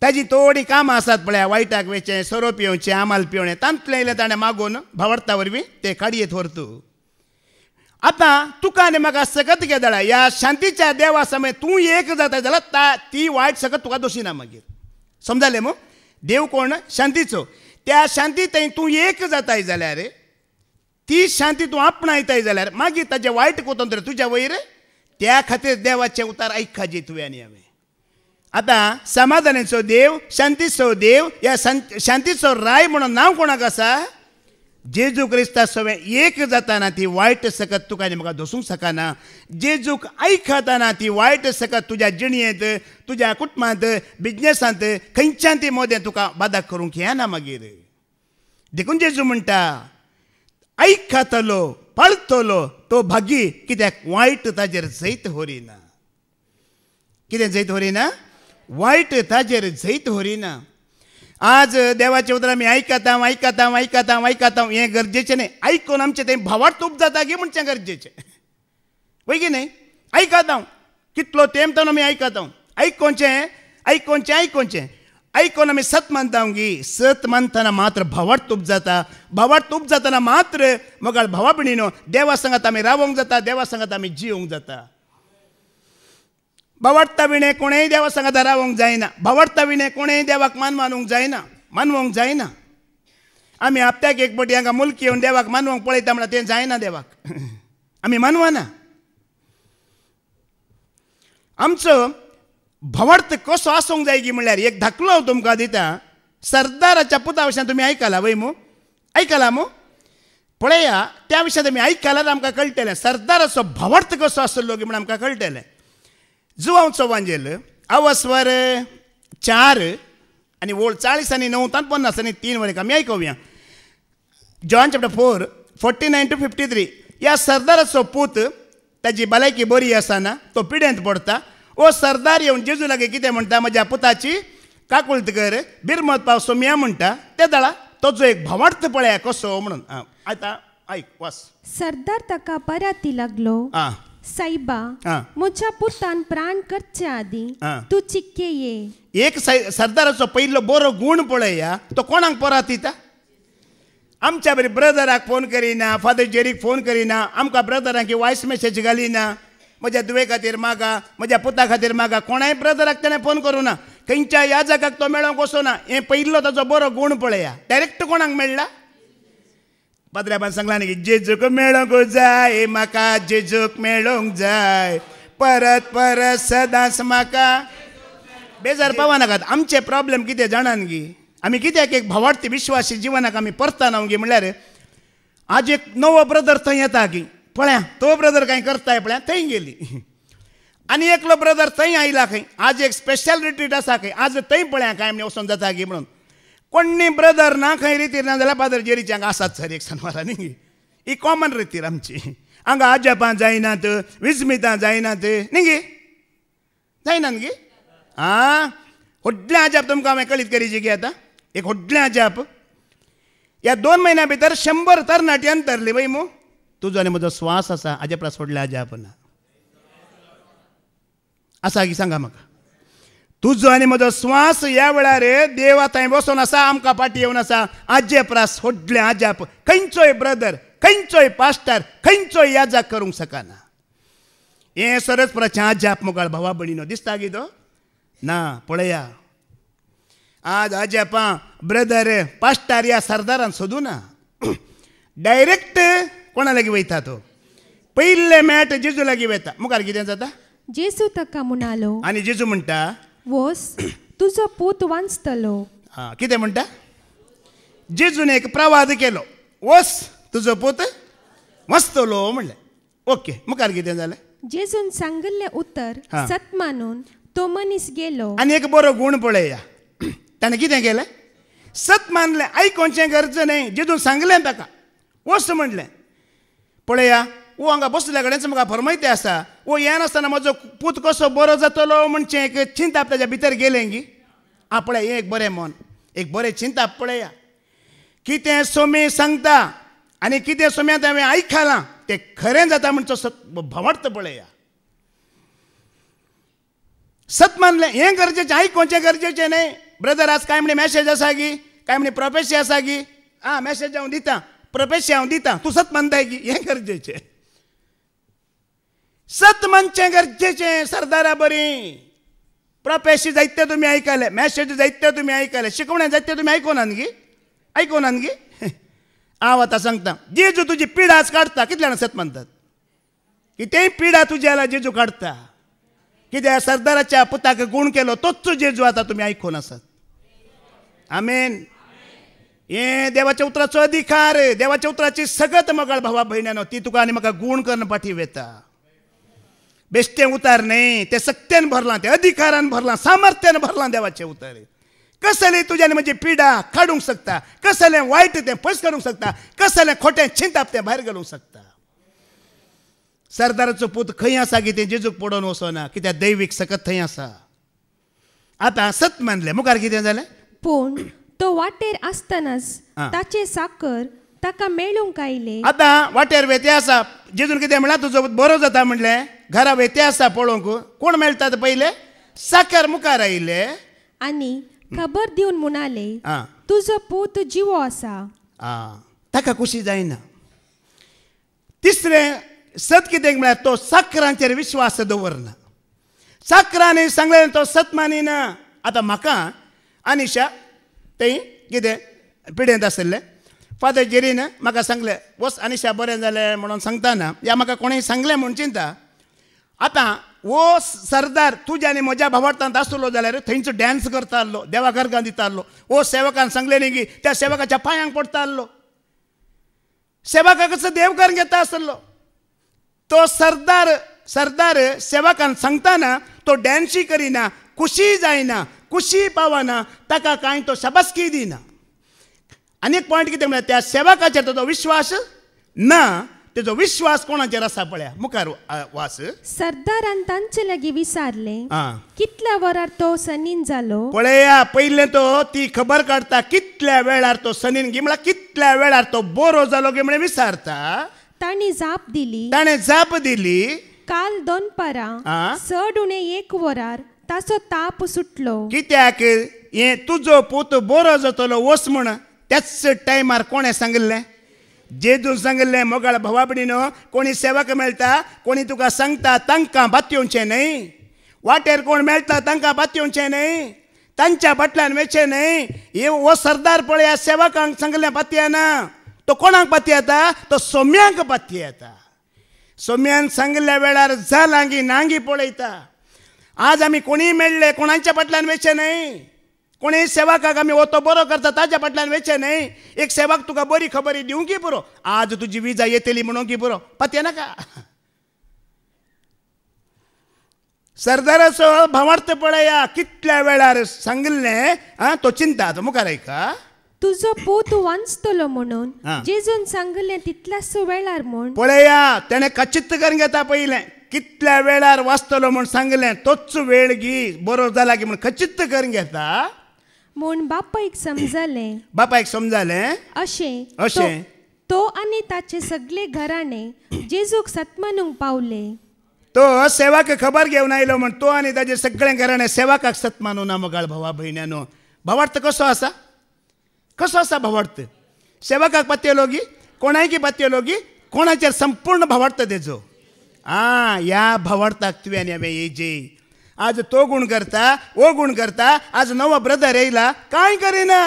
ताजी थोडी कामां आसात पळय, वायटाक वेचें, सोरो पिवचें, आमाल पिवणें, तांतलें इल्लें ताणें मागून भावार्था वरवीं ते काडयेत व्हरतू. आतां तुका आनी म्हाका सकत केदळा ह्या शांतीच्या देवा समेत तूं एक जाता जाल्यार ती वायट सकत तुका दोशिना मागीर. समजालें मू? देव कोण? शांतीचो. त्या शांतीत तूं एक जाताय जाल्यार, ती शांती तूं आपणायताय जाल्यार मागीर ताजें वायट कुतंत्र तुज्या वयर. त्या खातीर देवाचें उतार आयकखाजी तुवें आनी हांवें. आतां समाधानाचो देव, शांतीचो देव, ह्या शांतीचो राय म्हणून नांव कोणाक आसा? जेजू क्रिस्ता सवें एक जाताना ती वायट सकत तुका आनी म्हाका दोसूंक शकना. जेजूक आयकताना ती वायट सकत तुज्या जिणयेंत, तुज्या कुटुंबांत, बिजनेसांत खंयच्यान ती मोदें तुका बादाक करूंक येना मागीर. देखून जेजू म्हणटा आयकतलो, पळतलो तो भागी, कित्याक वायट ताजेर जैत व्हरिना. कितें जैत व्हरिना? वायट ताजेर जैत व्हरिना. आज देवाचें उतर आमी आयकता हें गरजेचें न्ही. आयकून आमचें तें भावार्थ उपजाता गे म्हणचें गरजेचें. वय की न्ही? आयकता कितलो तेंप तावन आमी आयकता. आयकोवचें आयकून आमी सत मानता गी. सत मानतना मात्र भावार्थ उपजाता. भावार्थ उपजातना मात्र मोगाळ भावा भयणीनो देवा सांगात आमी रावोंक जाता, देवा सांगात आमी जियोंक जाता. भावार्था विणे कोणेय देवा सांगात रावोंक जायना. भावार्था विणे कोणेय देवाक मानूंक जायना. आमी हप्त्याक एक पटी हांगा मुलकी येवन देवाक मानवंक पळयता म्हणल्यार तें जायना. देवाक आमी मानवाना. आमचो भावार्थ कसो आसूंक जाय की म्हणल्यार एक धाकलो हांव तुमकां दिता. सरदाराच्या पुता विशयान तुमी आयकलां वय मू? आयकलां मू? पळया त्या विशयान तुमी आयकलां आमकां कळटलें सरदाराचो भावार्थ कसो आसलो की म्हणून आमकां कळटलें. जुवांवचो वांजेल अवस्वर 4 आनी ओळ 40 आनी 9 तान 50 आनी 3 वरेक आमी आयकूया. John chapter 4 49 to 53. ह्या सरदाराचो पूत ताजी भलायकी बरी आसना, तो पिडेंत पडटा. ओ सरदार येवन जेजू लागीं कितें म्हणटा? म्हज्या पुताची काकुळट कर, बिरमत पावसो मिया म्हणटा. ते दळा तोजो एक भावार्थ पळया कसो म्हणून. आतां ऐक वास. सरदार ताका परती लागलो. साईबा, म्हज्या पुतान प्राण करच्या आदी तू चिक्के ये. एक सरदाराचो पयलो बरो गुण पळया, तो कोणाक परत दिता? आमच्या बरी ब्रदराक फोन करिना, फादर जेरीक फोन करिना, आमकां ब्रदराक वॉयस मेसेज घालिना, म्हज्या दुवे खातीर मागा, म्हज्या पुता खातीर मागा. कोणाय ब्रदराक ताणें फोन करूं ना. खंयच्या याजकाक तो मेळोंक वचोना. हें पयलो ताचो बरो गुण पळया. डायरेक्ट कोणाक मेळ्ळा? पाद्र्याबान सांगला न्ही, जेजूक मेळोंक जाय, म्हाका जेजूक मेळोंक जाय, परत परत सदांच म्हाका. बेजार पावा नाकात. आमचे प्रॉब्लेम कितें जाणान गी, आमी कित्याक एक भावार्थी विश्वासी जिवनाक आमी परतना गी म्हणल्यार आज एक नवो ब्रदर थंय येता की पळया तो ब्रदर कांय करताय पळया थंय गेली, आनी एकलो ब्रदर थंय आयला खंय, आज एक स्पेशल रिट्रीट आसा खंय, आज थंय पळया कांय म्हण वचोन जाता की म्हणून. कोणी ब्रदर ना खंय रितीर ना जाल्यार फादर जेरीचे हांगा आसात सर एक शनवारा न्ही. ही कॉमन रितीर आमची. हांगा आजपां जायनात, विस्मितां जायनात न्ही गे, जायनात गे. व्हडलें आजाप तुमकां हांवें कळीत करीची गे. आतां एक व्हडलें आजाप ह्या 2 म्हयन्या भितर 100 तरणाटी अंतरली वय मू. तुजो आनी म्हजो स्वास आसा हाजे परस व्हडलें आजाप ना आसा की सांगा म्हाका. तुजो आनी म्हजो स्वास ह्या वेळार देवा थंय बसून आसा, आमकां फाटी येवन आसा. आजे परस व्हडलें आजाप खंयचोय ब्रदर, खंयचोय पास्टर, खंयचोय याजक करूंक शकना. हें सरस्वराचें आजाप मुखार भावा भयणीनो दिसता गी तो ना. पळया आज आजापां ब्रदर पास्टर या सरदारान सोदूं ना, डायरेक्ट कोणा लागीं वयता तो. पयले मेळट जेजू लागीं वयता. मुखार कितें जाता? जेजू ताका म्हणालो आनी जेजू म्हणटा वस तुजो पूत वांचतलो. कितें म्हणटा? जेजून एक प्रवाद केलो, वस तुजो पूत वाचतलो म्हणलें. ओके, मुखार कितें जालें? जेजून सांगिल्लें उत्तर सत मानून तो मनीस गेलो. आनी एक बरो गुण पळया, ताणें कितें केलें? सत मानलें, आयकोवचें गरज न्हय. जेजून सांगलें ताका वस म्हणलें. पळया वो हांगा बसल्या कडेनच म्हाका फरमायतें आसा, वो हें नासतना म्हजो पूत कसो बरो जातलो म्हणचें एक चिंताप ताच्या भितर गेलें गी. पळय हें एक बरें मन, एक बरें चिंताप पळया. कितें सोमी सांगता आनी कितें सोम्यांत हांवें आयकलां तें खरें जाता म्हणचो भावार्थ पळया. सत मानलें हें गरजेचें, आयकोवचें गरजेचें न्हय. ब्रदर आज काय म्हणे मॅसेज आसा गी, काय म्हणे प्रोफेसी आसा गी. मॅसेज हांव दितां, प्रोफेसी हांव दितां, तूं सत मानताय की हें गरजेचें. सत मानचें गरजेचें. सरदारा बरी प्रोफेसी जायते तुमी आयकले, मॅसेज जायते तुमी आयकले, शिकवणे जायते तुमी आयकोनात गी, आयकोनात गी. हांव आतां सांगता, जेजू तुजी पिडा आज काडटा. कितले जाणां सत मानतात? कितेंय पिडा तुजी आला जेजू काडटा. कित्याक सरदाराच्या पुताक गुण केलो तोच जेजू आतां तुमी आयकून आसात. आमेन. हें देवाच्या उतराचो अधिकार, देवाच्या उतराची सगत मोगाळ भावा भयण्यानो ती तुका आनी म्हाका गुण करून पाठी वेता. बेश्टें उतार न्हय, तें सक्तेन भरलां, तें अधिकारान भरलां, सामर्थ्यान भरलां देवाचें उतर. कसलें तुज्या आनी म्हजी पिडा काडूंक शकता, कसलें वायट तें पयस काडूंक शकता, कसलें खोटें चिंताप तें भायर घालूंक शकता. सरदाराचो पूत खंय आसा की तें जेजूक पडोवन वचना, कित्याक दैवीक सकत थंय आसा. आतां सत मानलें, मुखार कितें जालें? पूण तो वाटेर आसतनाच ताचे साकर ताका मेळूंक आयले. आतां वाटेर वेते आसा, जेजून कितें म्हणलां तुजो बरो जाता म्हणलें, घरा वेते आसा पळोवंक. कोण मेळटात पयले? साकर मुखार आयले आनी खबर दिवन म्हणाले तुजो पूत जिवो आसा. ताका खुशी जायना. तिसरें सत कितें म्हळ्यार तो साकरांचेर विश्वास दवरना. साकरांनी सांगलें तो सत मानिना. आतां म्हाका आनिशा थंय कितें पिडेंत आसलें, फादर जेरीन म्हाका सांगलें वस आनिशा बरें जालें म्हणून सांगतना या म्हाका कोणें सांगलें म्हूण चिंता. आतां वो सरदार तुज्या आनी म्हज्या भावार्थांत आसलो जाल्यार थंयचो डॅन्स करता आसलो, देवाक अर्गां दिता आसलो. वो सेवकान सांगलें न्ही की त्या सेवकाच्या पांयांक पडटा आसलो, सेवकाचो देवकार घेता आसलो. तो सरदार सेवकान सांगतना तो डॅन्सी करिना, खुशी जायना, खुशी पावना, ताका कांय तो शाबासकी दिना. आनी एक पॉयंट कितें म्हळ्यार त्या सेवकाचेर तो विश्वास ना, तेजो विश्वास कोणाचेर आसा पळया. मुखार वास. सरदारान तांचे लागीं विचारले, कितल्या वरार तो सनीन जालो. पळया, पयले तो ती खबर काडटा कितल्या वेळार तो सनीन गे म्हळ्यार कितल्या वेळार तो बरो जालो गे म्हणे विचारता. ताणी जाप दिली. ताणें जाप दिली, काल दनपारां 6:01 वरार ताचो ताप सुटलो. कित्याक हे तुजो पूत बरो जातलो वच म्हण त्याच टायमार कोणें सांगलें. जेजू सांगलें, मोगाळ भावा भयणीनो, कोणी सेवक मेळटा, कोणी तुका सांगता तांकां बातयोवचें न्हय. वाटेर कोण मेळटा तांकां बातयोवचें न्हय, तांच्या फाटल्यान वचचें न्हय. हे हो सरदार पळया सेवकांक सांगलें बातयना. तो कोणाक बातयता? तो सोम्यांक बातयता. सोम्यान सांगल्या वेळार जालांगी नांगी पळयता. आज आमी कोणीय मेळ्ळे कोणाच्या फाटल्यान वचचें न्हय. कोणी सेवकाक आमी तो बरो करता ताच्या फाटल्यान वचचें न्हय. एक सेवक तुका बरी खबर दिवं की पुरो, आज तुजी विजा येतली म्हणून की पुरो, पत्या नाका. सरदाराचो भावार्थ पळया, कितल्या वेळार सांगलें. तो चिंता. मुखार ऐका. तुजो पूत वांचतलो म्हणून जेजून सांगलें तितल्याच वेळार म्हूण. पळया, तेणें कचित्त करून घेता पयलें. कितल्या वेळार वाचतलो म्हूण सांगलें, तोच वेळ गी बरो जाला की म्हूण खचित्त करून घेता म्हूण बापायक समजलें. बापायक समजलें अशें तो आनी ताचे सगळे घराणे जेजूक सतमानूंक पावले. तो सेवाक खबर घेवन आयलो म्हण तो आनी ताचे सगळे घराणे सेवाकाक सतमानू ना. मोगाळ भावा भयण्यानो, भावार्थ कसो आसा? कसो आसा भावार्थ? सेवकाक पातयलो गी, कोणायकी पातयलो गी, कोणाचेर संपूर्ण भावार्थ तेजो. ह्या भावार्थाक तुवें आनी हांवें येयचे. आज तो गुण करता, वो गुण करता. आज नवो ब्रदर येयला, कांय करिना.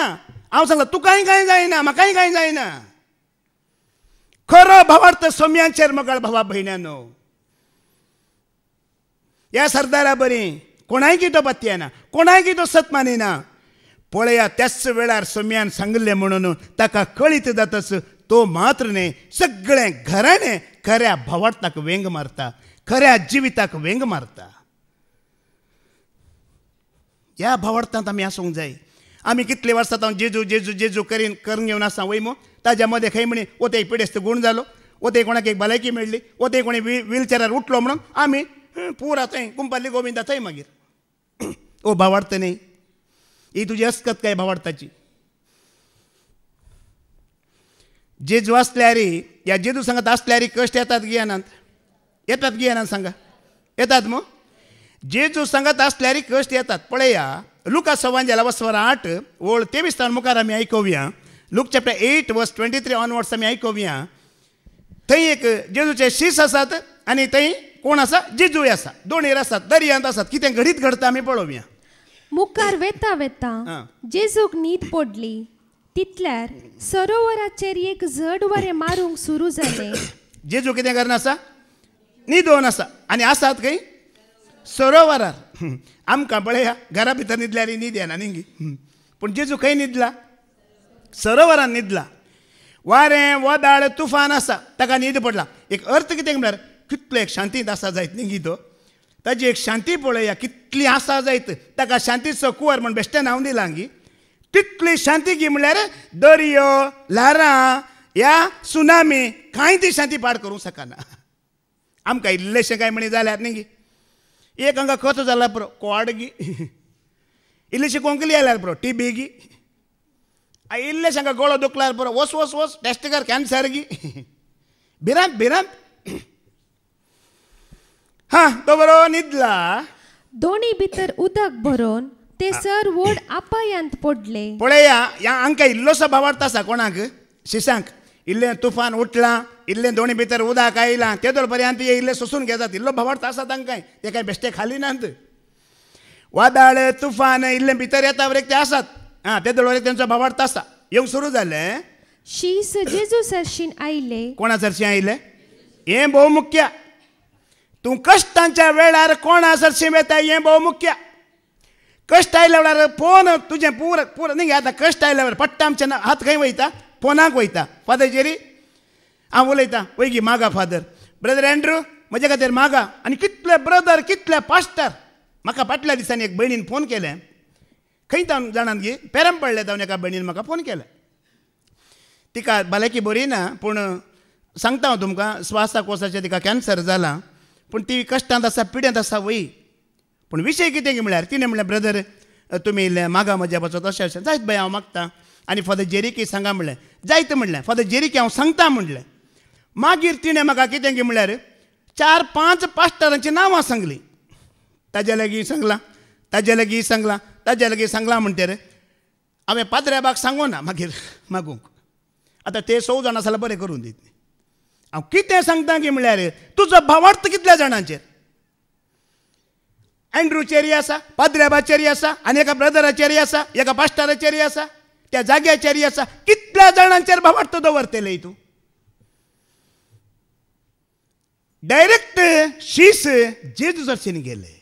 हांव सांगला तुकांय कांय जायना, म्हाकाय कांय जायना. खरो भावार्थ सोम्यांचेर मोगाळ भावा भयण्यानो. ह्या सरदारा बरी कोणायकी तो पातयना, कोणायकी तो सत मानिना. पळया, त्याच वेळार सोम्यान सांगलें म्हणून ताका कळीत जातच तो मात्र न्ही, सगळे घराणे खऱ्या भावार्थाक वेंग मारता, खऱ्या जिविताक वेंग मारता. ह्या भावार्थांत आमी आसूंक जाय. आमी कितले वर्सां हांव जेजू जेजू जेजू करून घेवन आसा वय मो. ताज्या मदें खंय म्हणी वते पिडेस्त गुण जालो, वते कोणाक एक भलायकी मेळ्ळी, वते कोणी व्हीलचॅरार उठलो म्हणून आमी पुरा थंय कुंपाली गोविंदा थंय मागीर. ओ भावार्थ न्ही, ही तुजी अस्कत काय भावार्थाची. जेजू आसल्यार, ह्या जेजू सांगत आसल्यार कश्ट येतात गियानांत? येतात गियानांत सांगा, येतात मग? जेजू सांगत आसल्यार कश्ट येतात. पळया, लुका 6:8 ओळ 23 मुखार आमी आयकोवया. लूक चॅप्टर 8 वर्स 23 ऑनवर्ड्स आमी आयकोवया. थंय एक जेजूचे शीस आसात आनी थंय कोण आसा? जेजूय आसा. दोनूय आसात, दर्यांत आसात. कितें घडीत घडता आमी पळोवया. मुखार वेता वेता जेजूक न्हीद पडली. तितल्यार सरोवराचेर एक जड वारें मारूंक सुरू जालें. जेजू कितें करना आसा? न्हिदोन आसा. आनी आसात खंय? सरोवरार. आमकां पळया, घरा भितर न्हिदल्यार न्हीद येना न्ही. पूण जेजू खंय न्हिदला? सरोवरान न्हिदला. वारें वदाळ तुफान आसा, ताका न्हीद पडला. एक अर्थ कितें म्हळ्यार कितलो एक शांतीत आसा जायत न्ही तो. ताजी एक शांती पळया, कितली आसा जायत. ताका शांतीचो कुंवर म्हण बेश्टें नांव दिलां गी. तितली शांती गी म्हळ्यार दर्यो, ल्हारां, ह्या सुनामी कांय ती शांती पाड करूंक शकना. आमकां इल्लेशें कांय म्हणी जाल्यार न्ही गी. एक हांगा कथो जाला पुरो, कोड गी. इल्लीशी कोंकली आयल्यार पुरो, टीबी गी. इल्लेशें हांगा गळो दुखल्यार पुरो, वच वच वच टेस्ट कर, कॅन्सर गी. भिरांत भिरांत. तो बरो न्हिदला. दोनी भितर उदक भरोन ते सर व्हड आपायांत पडले. पळया, ह्या हांकां इल्लोसो भावार्थ आसा. कोणाक? शिशांक. इल्लें तुफान उठलां, इल्लें दोनी भितर उदक आयलां, तेदोळ पर्यंत हे इल्लें सोसून घेतात. इल्लो भावार्थ आसा तांकांय. ते कांय बेश्टे खाली नात. वादळ तुफान इल्लें भितर येता वरेक ते आसात. तेदोळ वरेक तेंचो भावार्थ आसा. येवंक सुरू जालें. शीस जेजू सरशीन आयले. कोणा सरशीं आयलें? हें भोव मुख्य. तूं कश्टांच्या वेळार कोणा सरशीं येता हें भोव मुख्य. कश्ट आयल्या वेळार फोन तुजें पूर न्ही. आतां कश्ट आयल्या वेळार पट्टा आमचे हात खंय वयता? फोनाक वयता. फादर जेरी हांव उलयतां, वय गी मागा फादर. ब्रदर एंड्रू म्हजे खातीर मागा. आनी कितले ब्रदर, कितले पास्टर. म्हाका फाटल्या दिसांनी एक भयणीन फोन केलें. खंय जाणात गी, पेरम पडले जावन एका भयणीन म्हाका फोन केलें. तिका भलायकी बरी ना, पूण सांगता हांव तुमकां श्वासाकोशाचें तिका कॅन्सर जाला पूण ती कश्टांत आसा पिड्यांत आसा वय पूण विशय कितें की म्हळ्यार तिणें म्हळ्यार ब्रदर तुमी इल्लें मागा म्हज्या वचत अशें अशें जायत बाय हांव मागतां आनी फादर जेरीकी सांगा म्हणलें जायत म्हणलें फादर जेरीकी हांव सांगता म्हणलें मागीर तिणें म्हाका कितें की म्हळ्यार 4-5 पास्टरांचीं नांवां सांगलीं ताज्या लागीं सांगलां ताज्या लागीं सांगलां ताज्या लागीं सांगलां म्हणटकीर हांवें पाद्र्याबाक सांगो ना मागीर मागूंक आतां ते 100 जाणां जाल्यार बरें करून दीत हांव कितें सांगता की म्हळ्यार तुजो भावार्थ कितल्या जाणांचेर एंड्रू चेरी आसा पाद्र्याबाचेरी आसा आनी एका ब्रदराचेरी आसा एका पास्टराचेरी आसा त्या जाग्याचेरी आसा कितल्या जाणांचेर भावार्थ दवरतले तूं डायरेक्ट शीस जेजू चर्चीन गेले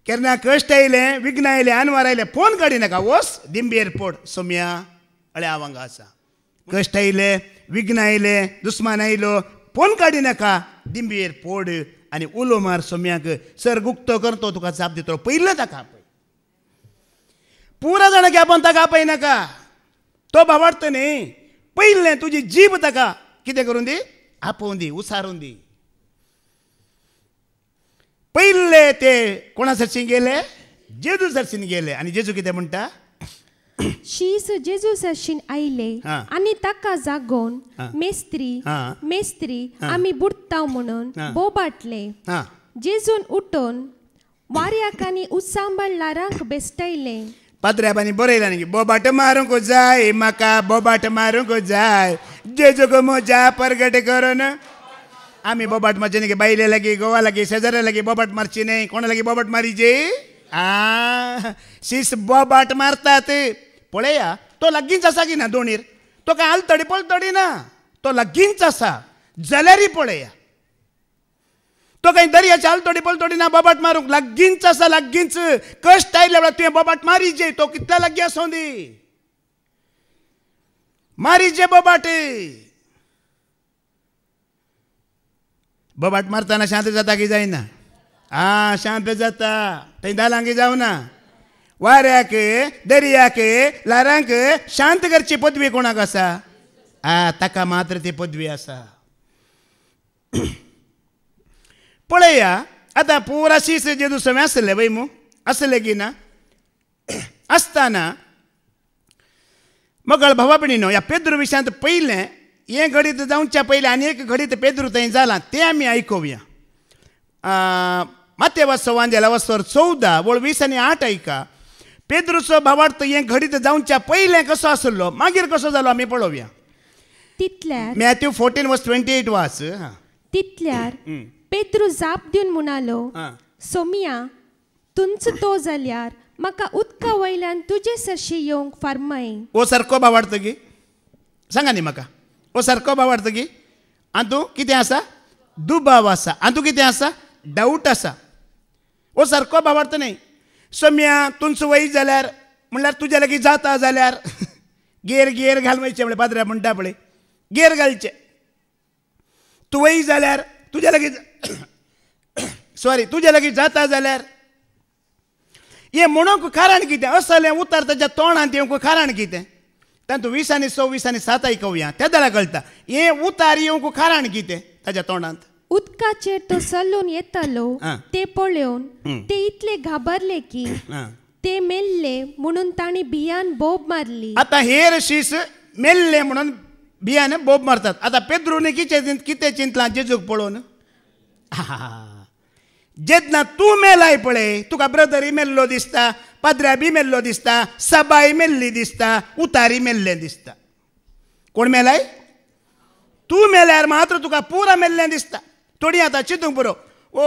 केन्ना कश्ट आयले विघ्न आयले आनवार आयले फोन काडी नाका वस दिंबी एअरपोर्ट सोम्या अळे हांव हांगा आसा कश्ट आयले विघ्न आयले दुस्मान आयलो फोन काडी नाका दिंबी एअरपोर्ट आनी उलो मार सोम्याक सर गुप्तो करतो तुका जाप दितलो पयलें ताका आपय पुरा जाणां घेवन ताका आपय नाका तो भावार्थ न्ही पयलें तुजी जीब ताका कितें करून दी आपोवन दी उसारून दी पयले ते कोणा सर्सीन गेले जेजू सर्सीन गेले आनी जेजू कितें म्हणटा शीस जेजू सर्शीन आयले आनी ताका जागोवन मेस्त्री आमी बुडटाव म्हणून बोबाटले जेजून उठून वाऱ्याक आनी उसांबळारांक बेस्टयले पाद्र्याबांनी बरयलां न्ही बोबाट मारूंक जाय म्हाका बोबाट मारूंक जाय जेजूक म्हज्या परगट करून आमी बोबाट मारचे न्ही बायले लागीं गोवा लागीं शेजाऱ्या लागीं बोबाट मारची न्ही कोणा लागीं बोबाट मारीचे शीस बोबाट मारतात पळया तो लागींच आसा की ना दोणीर तो काय आलतडी पळतडी ना तो लागींच आसा जाल्यारय पळया तो काही दर्याच्या आलतडी पळतडी ना बोबाट मारूंक लागींच आसा लागींच कश्ट आयले वेळार तुवें बोबाट मारीचे तो कितल्या लागीं आसूं दी मारीचे बोबाट बोबाट मारतना शांत जाता की जायना शांत जाता थंय दालांगी जावना वाऱ्याक दर्याक लारांक शांत करची पदवी कोणाक आसा ताका मात्र ती पदवी आसा पळया आतां पुरा शीस जेजू समें आसले वय मू आसले की ना आसतना मगळ भावा भयणीनो ह्या पेद्रू विशयांत पयलें हें घडीत जावच्या पयलीं आनी एक घडीत पेद्रू थंय जालां तें आमी आयकुया माथ्या वाचोवांजेला वचोर 14 वळ 20 आनी 8 ऐका पेद्रूचो भावार्थ हें घडीत जावच्या पयलें कसो आसलो मागीर कसो जालो आमी पळोवया तितल्यार मॅथ्यू 14:28 वाच तितल्यार पेद्रू जाप दिवन म्हणालो सोमिया तुंच तो जाल्यार म्हाका उदका वयल्यान तुजे सरशी येवंक फार्माय ओ सारको भावार्थ गी सांगा न्ही म्हाका ओ सारको भावार्थ गी आनी तूं कितें आसा दुबाव आसा आनी तूं कितें आसा डाऊट आसा ओ सारको भावार्थ न्ही सोम्या तुंच वय जाल्यार म्हणल्यार तुज्या लागीं जाता जाल्यार गेर घाल वयचें म्हणल्यार पाद्र्या म्हणटा पळय गेर घालचें तूं वय जाल्यार तुज्या लागीं तुज्या लागीं जाता जाल्यार हें म्हणूंक कारण कितें असलें उतर ताच्या तोंडांत येवंक कारण कितें तातूंत 20 आनी 26 आनी 7 आयकवया त्या जाल्यार कळटा हें उतार येवंक कारण कितें ताच्या तोंडांत उदकाचेर तो चलून येतालो ते पळोवन ते इतले घाबरले की ते मेल्ले म्हणून तांणी भियान बोब मारली आतां हेर शीस मेल्ले म्हणून भियान बोब मारतात आतां पेद्रूनी कितें चिंतलां जेजूक पळोवन जेन्ना तूं मेलाय पळय तुका ब्रदरी मेल्लो दिसता पाद्र्या बी मेल्लो दिसता सबाय मेल्ली दिसता उतारी मेल्लें दिसता कोण मेलाय तूं मेल्यार मात्र तुका पुरा मेल्लें दिसता थोडी आतां चिंतूंक पुरो ओ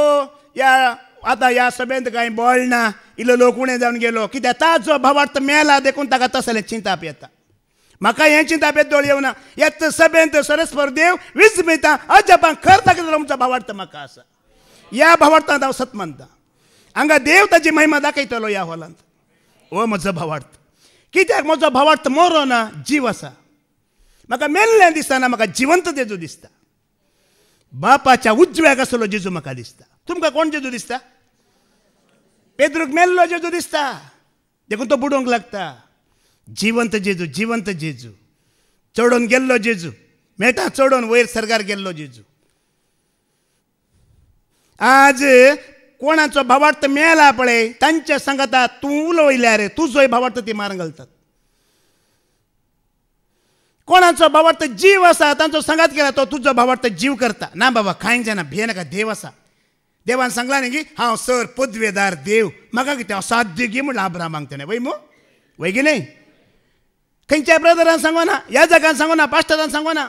आतां ह्या सभेंत कांय बळ ना इल्लो लोक उणें जावन गेलो कित्याक ताचो भावार्थ मेला देखून ताका तसलें चिंताप येता म्हाका हें चिंताप येत येवना ह्याच सभेंत सरस्पर देव विस्मिता अजपान खर ताका तुमचो भावार्थ म्हाका आसा ह्या भावार्थांत हांव सत मानता हांगा देव ताची महिमा दाखयतलो ह्या हॉलांत हो म्हजो भावार्थ कित्याक म्हजो भावार्थ मरो ना जीव आसा म्हाका मेल्लें दिसतना म्हाका जिवंत जेजू दिसता बापाच्या उजव्याक आसलो जेजू म्हाका दिसता तुमकां कोण जेजू दिसता पेद्रूक मेल्लो जेजू दिसता देखून तो बुडोवंक लागता जिवंत जेजू चडोवन गेल्लो जेजू मेटा चढून वयर सरकार गेल्लो जेजू. आज कोणाचो भावार्थ मेला पळय तांच्या सांगाता तूं उलयल्यार तुजोय भावार्थ ती मारून घालतात. कोणाचो भावार्थ जीव आसा तांचो सांगात केला तो तुजो भावार्थ जीव करता. ना बाबा कांय जाणा भिये नाका, देव आसा. देवान सांगला न्ही की हांव सर पदवेदार देव, म्हाका कितें असाध्य गी म्हणून अब्राहमाक तेणें वय मू वय गे न्ही. खंयच्या ब्रदरान सांगोना, ह्या जगान सांगोना, पास्टरान सांगोना,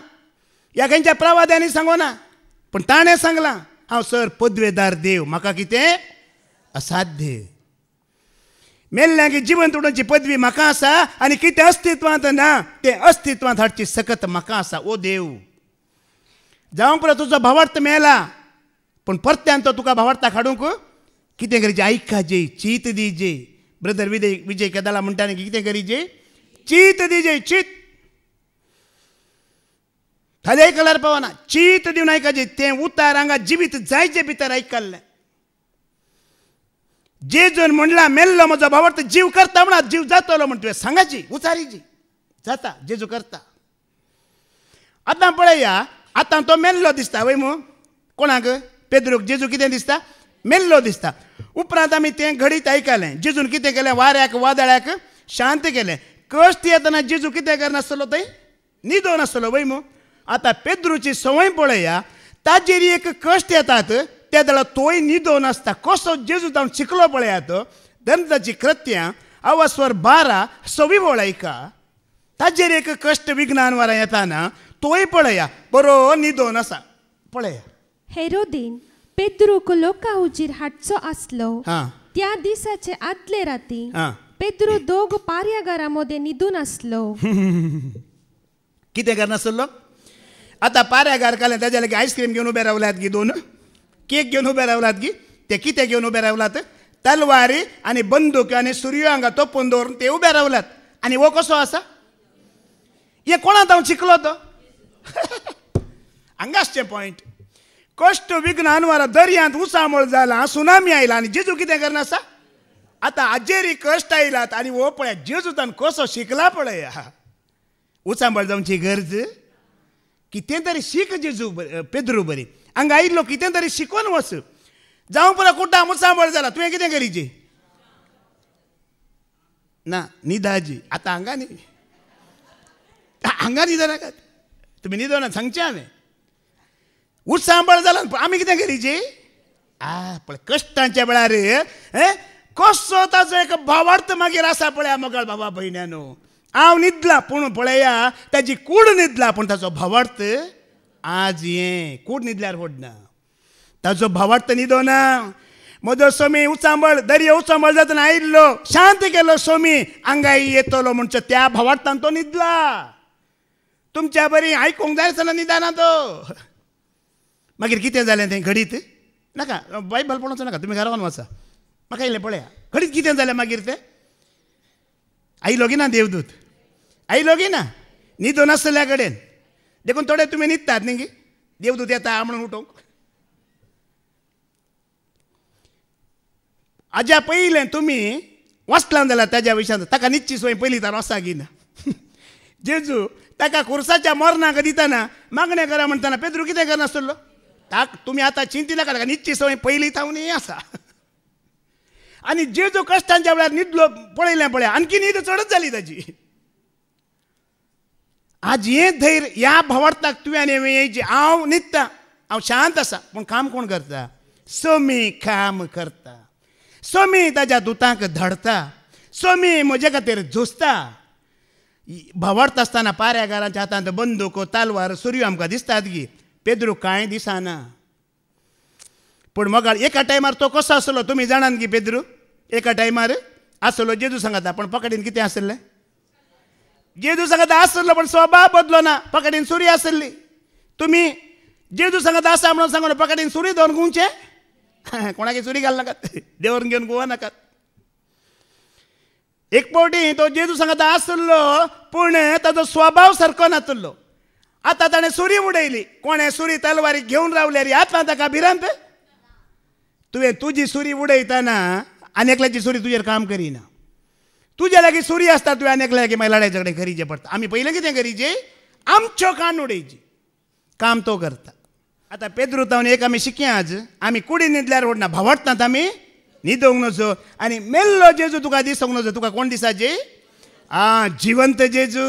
ह्या खंयच्या प्रवाद्यांनी सांगोना, पण ताणें सांगलां हांव सर पदवेदार देव, म्हाका कितें असाध्य. मेल्ल्यांक जिवंत उडोवची पदवी म्हाका आसा आनी कितें अस्तित्वांत ना तें अस्तित्वांत हाडची सकत म्हाका आसा. ओ देव, जावं पळय तुजो भावार्थ मेला पण परत्यान तो तुका भावार्थाक हाडूंक कितें करीचे? आयकाजे, चीत दिजे. ब्रदर विजय केदाला म्हणटा न्ही कितें करीचे? चीत दिजे. चीत खाली आयकल्यार पावना, चीत दिवन आयकाजे. तें उतार हांगा जिवीत जायचे भितर आयकल्लें. जेजून म्हणला मेल्लो म्हजो भावार्थ जीव करता म्हणा, जीव जातलो म्हण तुवें सांगाची, उचारीची. जाता, जेजू करता. आतां पळया, आतां तो मेल्लो दिसता वय मू. कोणाक? पेद्रूक जेजू कितें दिसता? मेल्लो दिसता. उपरांत आमी तें घडीत आयकलें. जेजून कितें केलें? वाऱ्याक वादळाक शांत केलें. कश्ट येतना जेजू कितें करनासलो? थंय न्हिदो नासलो वय मू. आतां पेद्रूची संवय पळया, ताजेर एक कश्ट येतात त्या वेळा तोय न्हिदो नासता. कसो जेजू जावन शिकलो पळयात. दंताची कृत्यां अवस्वर 12:26 वळयका. ताजेर एक कश्ट विज्ञान वरां येताना तोय पळया बरो न्हिदो नासा. पळया. हेरोदीन पेद्रूक लोका हुजीर हाडचो आसलो. त्या दिसाचे आदले राती पेद्रू दोग पार्यागारामध्ये न्हिदून आसलो. कितें करनासलो? आतां पार्यागार कालें ताजे लागीं आयस्क्रीम घेवन उबे रावल्यात गी, 2 केक घेवन उबे रावल्यात गी. ते कितें घेवन उबे रावल्यात? तलवारी आनी बंदूक आनी सुरयो हांगा तोपून दवरून ते उबे रावल्यात. आनी हो कसो आसा? हे कोणाक हांव शिकलो तो? हांगासचें पॉयंट. कश्ट विघ्न वारा दर्यांत उसामळ जाला, सुनामी आयला आनी जेजू कितें करनासा? आतां हाजेरी कश्ट आयलात आनी हो पळया जेजू तान कसो शिकला पळया. उसांबळ जावची गरज कितें तरी शीक जेजू पेद्रू बरी. हांगा आयिल्लो कितें तरी शिकून वच. जावं पळय कुड्डा मुसांबळ जाला, तुवें कितें करीचे? ना न्हिदाची. आतां हांगा न्ही, हांगा न्हिदो नाकात. तुमी न्हिदो ना सांगचें हांवें. उसांबळ जाला आमी कितें करीचे? पळय कश्टांच्या वेळार कसो ताजो एक भावार्थ मागीर आसा पळया मोगाळ बाबा भयण्यानो. हांव न्हिदला पूण पळया ताजी कूड न्हिदला पूण ताजो भावार्थ आज ये कूड न्हिदल्यार व्हडना. ताजो भावार्थ न्हिदो ना. म्हजो सोमी उचांबळ दर्या उचांबळ जातना आयिल्लो, शांत केलो सोमी, आंगाई येतलो म्हणचो त्या भावार्थान तो न्हिदला. तुमच्या बरी आयकूंक जाय आसतना न्हिदाना तो. मागीर कितें जालें तें घडीत? नाका बायबल पळोवचो नाका, तुमी घरान वचा. म्हाका इल्लें पळया घडीत कितें जालें मागीर तें. आयलो गी ना देवदूत, आयलो गी ना न्हिदो नासल्या कडेन. देखून थोडे तुमी न्हिदतात न्ही गी, देवदूत येता म्हणून उठोवंक. हाज्या पयलें तुमी वाचलां जाल्यार ताज्या विशयान ताका न्हिदची सोय पयलीं तर वसा गी ना. जेजू ताका खुर्साच्या मरणाक दितना मागणें करा म्हणटाना पेद्रू कितें करनासलो? ताक तुमी आतां चिंती नाका, ताका न्हिदची संवय पयलीं थावनी आसा. आनी जेजू कश्टांच्या वेळार न्हिदलो पळयलें पळया, आणखी न्हीद चडच जाली ताची. आज हें धैर्य ह्या भावार्थाक तुवें आनी हांवें येयचें. हांव न्हिदता, हांव शांत आसा, पूण काम कोण करता? सोमी काम करता. सोमी ताज्या दुतांक धडता. सोमी म्हजे खातीर झुजता. भावार्थ आसतना पार्यागारांच्या हातांत बंदूक तालवार सुरयो आमकां दिसतात गी. पेद्रू कांय दिसना. पूण मोगाळ एका टायमार तो कसो आसलो तुमी जाणात गी? पेद्रू एका टायमार आसलो जेजू सांगता, पण पकडीन कितें आसलें? जेजू सांगता आसलो पण स्वभाव बदलो ना. पकडीन सुरी आसली. तुमी जेजू सांगता आसा म्हणून सांगून पकडीन सुरी धरून गुंवचे? कोणाकी सुरी घाल नाकात, देवरून घेवन गुवा नाकात. एक पावटी तो जेजू सांगता आसलो पूण ताजो स्वभाव सारको नासलो. आतां ताणें सुरी उडयली. कोणें सुरी तलवारी घेवन रावल्यार आतां ताका भिरांत? तुवें तुजी सुरी उडयतना आनेकल्याची सुरी तुजेर काम करिना. तुज्या लागीं सुरी आसता, तुवें आनेकल्या लागीं मागीर लढाय झगडे करीचे पडटा. आमी पयलें कितें करीचे? आमच्यो कान उडयची. काम तो करता. आता पेद्रू तावन एक आमी शिकया आज आमी कुडी न्हिदल्यार व्हडना भावडटात आमी न्हिदोंक नजो आनी मेल्लो जेजू तुका दिसोंक नजो. तुका कोण दिसाची? जिवंत जेजू,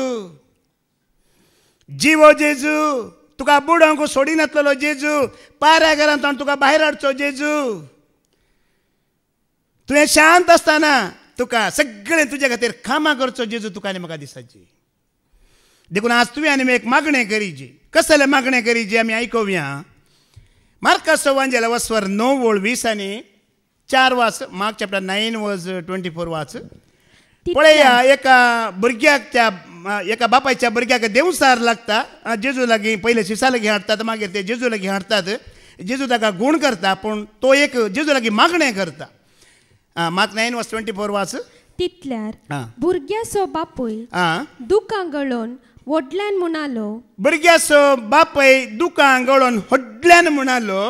जिवो जेजू, तुका बुडोंक सोडिनासलो जेजू, पाऱ्या घरांत तुका भायर हाडचो जेजू. तुवें शांत आसतना तुका सगळें तुजे खातीर कामां करचो जेजू तुका आनी म्हाका दिसाची. देखून आज तुवें आनी एक मागणें करीची. कसले मागणें करीची आमी आयकोवया. मार्कास एवांजेल वस्वर 9:20 आनी 4 वाच. मार्क चॅप्टर 9:24 वाच. पळया, एका भुरग्याक एका बापायच्या भुरग्याक देवसार लागता. जेजू लागीं पयले शिसा लागीं हाडटात, मागीर ते जेजू लागीं हाडटात. जेजू ताका गूण करता, पूण तो एक जेजू लागीं मागणें करता. मार्क 9:24 वाच. तितल्यार भुरग्याचो बापूय दुकां गळोवन व्हडल्यान म्हणालो. भुरग्याचो बापूय दुकां गळोवन व्हडल्यान म्हणालो,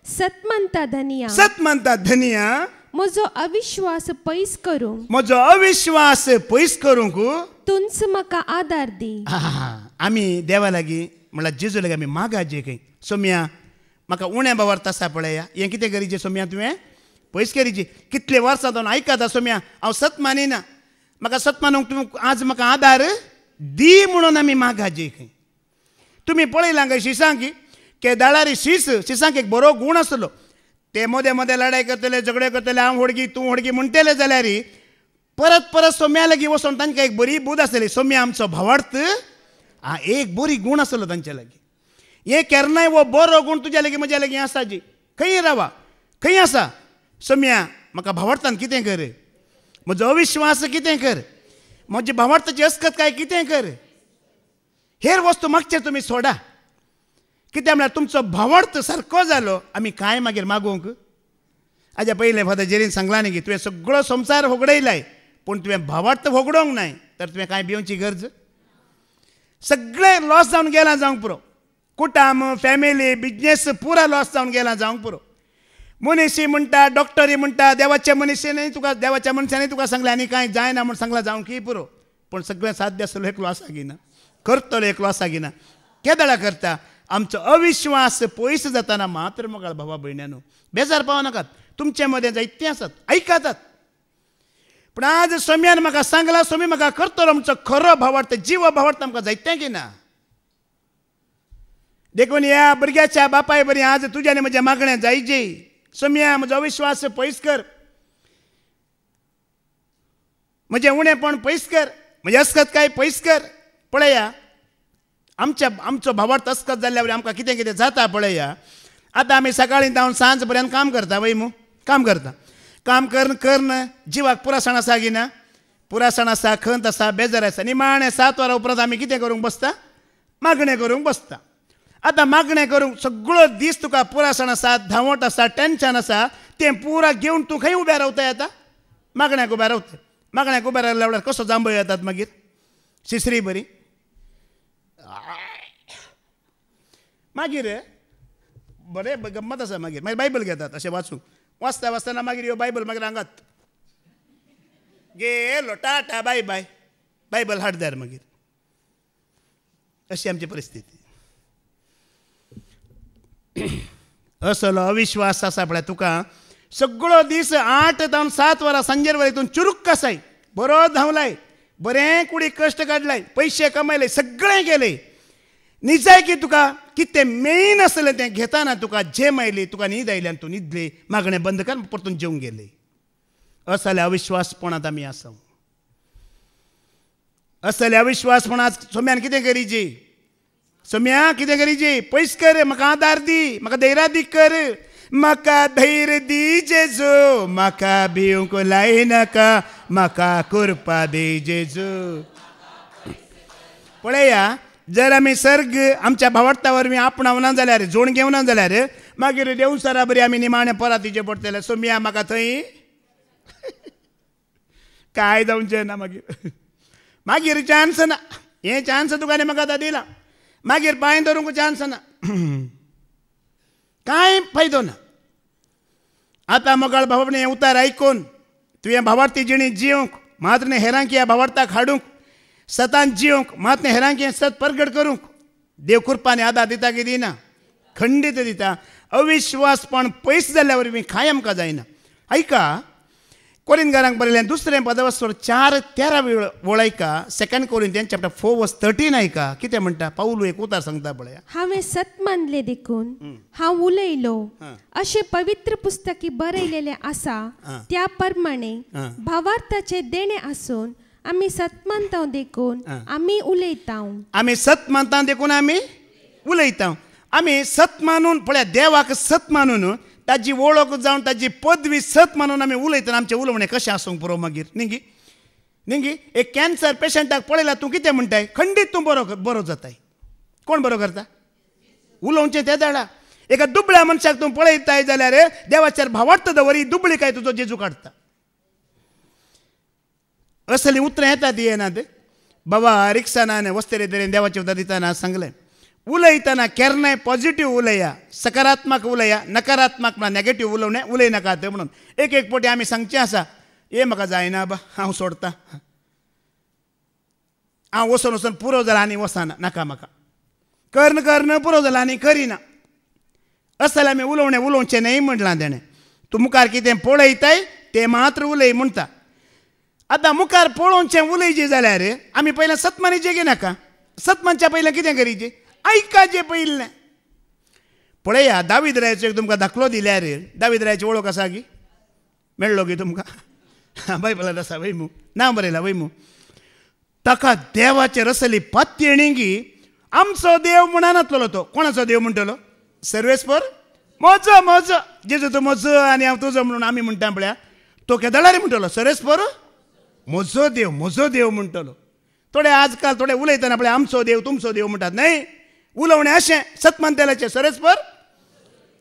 सत म्हणटा धनिया, सत म्हणटा धनिया, म्हजो अविश्वास पयस करूंक, म्हजो अविश्वास पयस करूंक तुंच म्हाका आदार दी. आमी देवा लागीं म्हणल्यार जेजू लागीं आमी मागाचे खंय. सोम्या म्हाका उण्या बावर्त आसा पळया, हें कितें करीचें सोम्या? तुवें पयस करीची. कितले वर्सां जावन आयकता सोम्या, हांव सत मानिना, म्हाका सत मानूंक तूं आज म्हाका आदार दी म्हणून आमी मागाचे खंय. तुमी पळयलां काय शिसांक केदाळारी शिसांक एक बरो गूण आसलो. ते मोदे मोदे लढाई करतले, झगडे करतले, हांव व्हडगी तूं व्हडगी म्हणटले जाल्यार परत परत सोम्या लागीं वचून तांकां एक बरी बूद आसली. सोम्या आमचो भावार्थ, एक बरी गूण आसलो तांच्या लागीं. हें केन्नाय वो बरो गूण तुज्या लागीं म्हज्या लागीं आसा जी. खंय रावा, खंय आसा. सोम्या म्हाका भावार्थान कितें कर, म्हजो अविश्वास कितें कर, म्हजे भावार्थाची अस्कत काय कितें कर. हेर वस्तू मागचे तुमी सोडा. कित्याक म्हळ्यार तुमचो भावार्थ सारको जालो आमी कांय मागीर मागूंक. हाज्या पयलें फादर जेरीन सांगलां न्ही की तुवें सगळो संवसार होगडयलाय, पूण तुवें भावार्थ होगडोंक नाय, तर तुवें कांय भिवची गरज. सगळें लॉस जावन गेलां जावंक पुरो. कुटुंब, फॅमिली, बिजनेस पुरा लॉस जावन गेलां जावंक पुरो. मनीस म्हणटा, डॉक्टरी म्हणटा, देवाच्या मनशांनी तुका सांगलें आनी कांय जायना म्हूण सांगलां जावंकी पुरो. पूण सगळें साध्य आसलो एकलो आसा गिना, करतलो एकलो आसा गिना. केदळा करता आमचो अविश्वास पयस जाताना मात्र मोगाळ भावा भयण्यांनो बेजार पावनाकात. तुमचे मदें जायते आसात, आयकातात. पूण आज सोम्यान म्हाका सांगलां, सोमी म्हाका करतलो आमचो खरो भावार्थ, जीव भावार्थ आमकां जायतें की ना. देखून ह्या भुरग्याच्या बापाय बरी आज तुज्या आनी म्हज्या मागण्या जायची. सोम्या म्हजो अविश्वास पयस कर, म्हजें उणेपण पयस कर, म्हजी अस्कतकाय पयस कर. पळया आमचो भावार्थ अस्कत जाल्ल्या आमकां कितें कितें जाता पळया. आतां आमी सकाळीं जावन सांज पर्यंत काम करता वय मू, काम करता. काम करन जिवाक पुरासण आसा की ना? पुरासण आसा, खंत आसा, बेजार आसा. निमाणें 7 वरां उपरांत आमी कितें करूंक बसता? मागणें करूंक बसता. आतां मागणें करूंक सगळो दीस तुका पुरासण आसा, धांवट आसा, टेन्शन आसा, तें पुरा घेवन तूं खंय उबें रावता येता? मागण्याक उबें रावता. मागण्याक उबें रावल्यार कसो जांबो येतात मागीर? शिसरी बरी. मागीर बरें गम्मत आसा. मागीर बायबल घेतात अशें वाचूंक. वाचता वाचतना मागीर ह्यो बायबल मागीर आंगात गेलो, टाटा बाय बाय, बायबल हाडदार मागीर. अशी आमची परिस्थिती. असलो अविश्वास आसा पळय तुका. सगळो दीस 8 जावन 7 वरां सांजेर वरां हितून चुरुक्क आसाय, बरो धांवलाय, बरें कुडीक कश्ट काडलाय, पयशे कमयले, सगळें केलें. निजाय की तुका कितें मेन आसलें तें घेताना तुका झेम आयली, तुका न्हीद आयली आनी तूं न्हिदली, मागणें बंद कर, परतून जेवंक गेले. असले अविश्वासपणांत आमी आसा. असले अविश्वासपणांत सोम्यान कितें करीची? सोम्या कितें करीची? पयस कर, म्हाका आदार दी, म्हाका धैर्यादीक कर, म्हाका धैर्य दी जेजू, म्हाका भिवंक लायनाका, म्हाका कृपा दी जेजू. पळया, जर आमी सर्ग आमच्या भावार्था वरवीं आपणावना जाल्यार, जोड घेवना जाल्यार मागीर देवसारा बरी आमी निमाणे परातीचे पडटले. सोम्या म्हाका थंय काय जावचें ना. मागीर चान्स ना. हे चान्स तुका म्हाका आतां दिला, मागीर पांय धरूंक चान्स ना, कांय फायदो ना. आतां मोगाळ भावान हें उतार आयकून तुवें भावार्थी जिणी जिवंक, मात्र हेरांक ह्या भावार्थाक हाडूंक, सतान जिवंक, मात्र हेरांक हें सत प्रगट करूंक देव कृपाने आदार दिता की दिना खंडित दिता अविश्वास पण पयस जाल्यावर मी काय आमकां जायना ऐका कोरिंथीयांक बरयलें दुसरें पदवस्तर 4:13 वळयका 2 कोरिंथियन्स चॅप्टर 4:13 ऐका कितें म्हणटा पाऊल एक उतार सांगता पळया हांवें सत मानले देखून हांव उलयलो अशें पवित्र पुस्तकी बरयलेलें आसा त्या प्रमाणे भावार्थाचे देणे आसून आमी सत मानता देखून आमी उलयता आमी सत मानता देखून आमी उलयता आमी सत मानून पळया देवाक सत मानून ताजी वळख जावन ताजी पदवी सत मानून आमी उलयतना आमचें उलोवणें कशें आसूंक पुरो मागीर न्ही न्ही एक कॅन्सर पेशंटाक पळयला तूं कितें म्हणटाय खंडीत तूं बरो जाताय कोण बरो करता उलोवचें त्या धाडा एका दुबळ्या मनशाक तूं पळयताय जाल्यार देवाचेर भावार्थ दवरी दुबळी काय तुजो जेजू काडटा असली उतरां येतात येनात बाबा रिक्षान वस्तेरे तरेन देवाचें उतर दितना सांगलें उलयतना केन्नाय पॉझिटिव्ह उलया सकारात्मक उलया नकारात्मक म्हणल्यार नॅगेटिव्ह उलोवणें उलयनाकात म्हणून एक फावटी आमी सांगचें आसा हे म्हाका जायना बा हांव सोडतां हांव वचून पुरो जाला आनी वचना नाका म्हाका करन पुरो जाला आनी करिना असं जाल्यार आमी उलोवचें न्हय म्हणलां तेणें तूं मुखार कितें पळयताय तें मात्र उलय म्हणटा आतां मुखार पळोवचें उलयचें जाल्यार आमी पयलें सतमानीचें घेनाका सतमानच्या पयलें कितें करीचें ऐकाचें पयलें पळया दावीद रायाचो एक तुमकां दाखलो दिल्यार दावीद रायाची वळख आसा गी मेळ्ळो गी तुमकां बायबलांत आसा वैमू नांव बरयलां वैमू ताका देवाचेर असली पातयणी गी आमचो देव म्हणनातलो तो कोणाचो देव म्हणटलो सर्वेस्पर म्हजो जेजू तूं म्हजो आनी हांव तुजो म्हणून आमी म्हणटा पळया तो केदारारी म्हणटलो सर्वेस्पर म्हजो देव म्हणटलो थोडे आजकाल थोडे उलयतना पळय आमचो देव तुमचो देव म्हणटात न्हय उलोवणें अशें सतमानतेलाचें सर्वेस्पर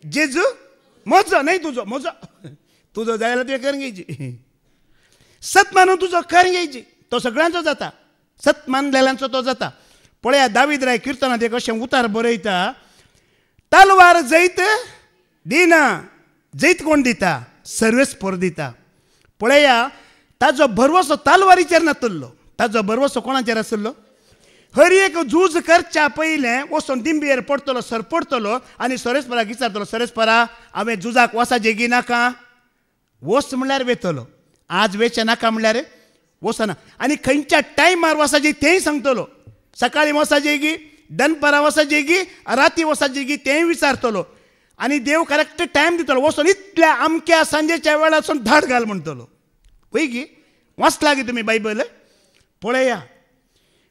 जेजू म्हजो न्हय तुजो जाल्यार तुवें करून घेवची सत मानून तुजो करून घेवची तो सगळ्यांचो जाता सत मानलेल्यांचो तो जाता पळया दावीद राय किर्तनांत एक अशें उतार बरयता तलवार जैत दिना जैत कोण दिता सर्वेस्पर दिता पळया ताजो भरवसो तलवारीचेर नासलो ताजो भरवसो कोणाचेर आसलो हर एक झूज करच्या पयलें वचून दिंबयेर पडटलो सर पडटलो आनी सर्वेस्पराक विचारतलो सर्वेस्परा हांवें झुजाक वसा जेगी नाका वच म्हणल्यार वेतलो आज वेचे नाका म्हणल्यार वचना आनी खंयच्या टायमार वसा जे तेंय सांगतलो सकाळीं वसा जेगी दनपारां वसा जेगी राती वसा जेगी तेंय विचारतलो आनी देव करेक्ट टायम दितलो वचून इतल्या अमक्या सांजेच्या वेळार वचून धाड घाल म्हणटलो पळय गी वाचला गी तुमी बायबल पळया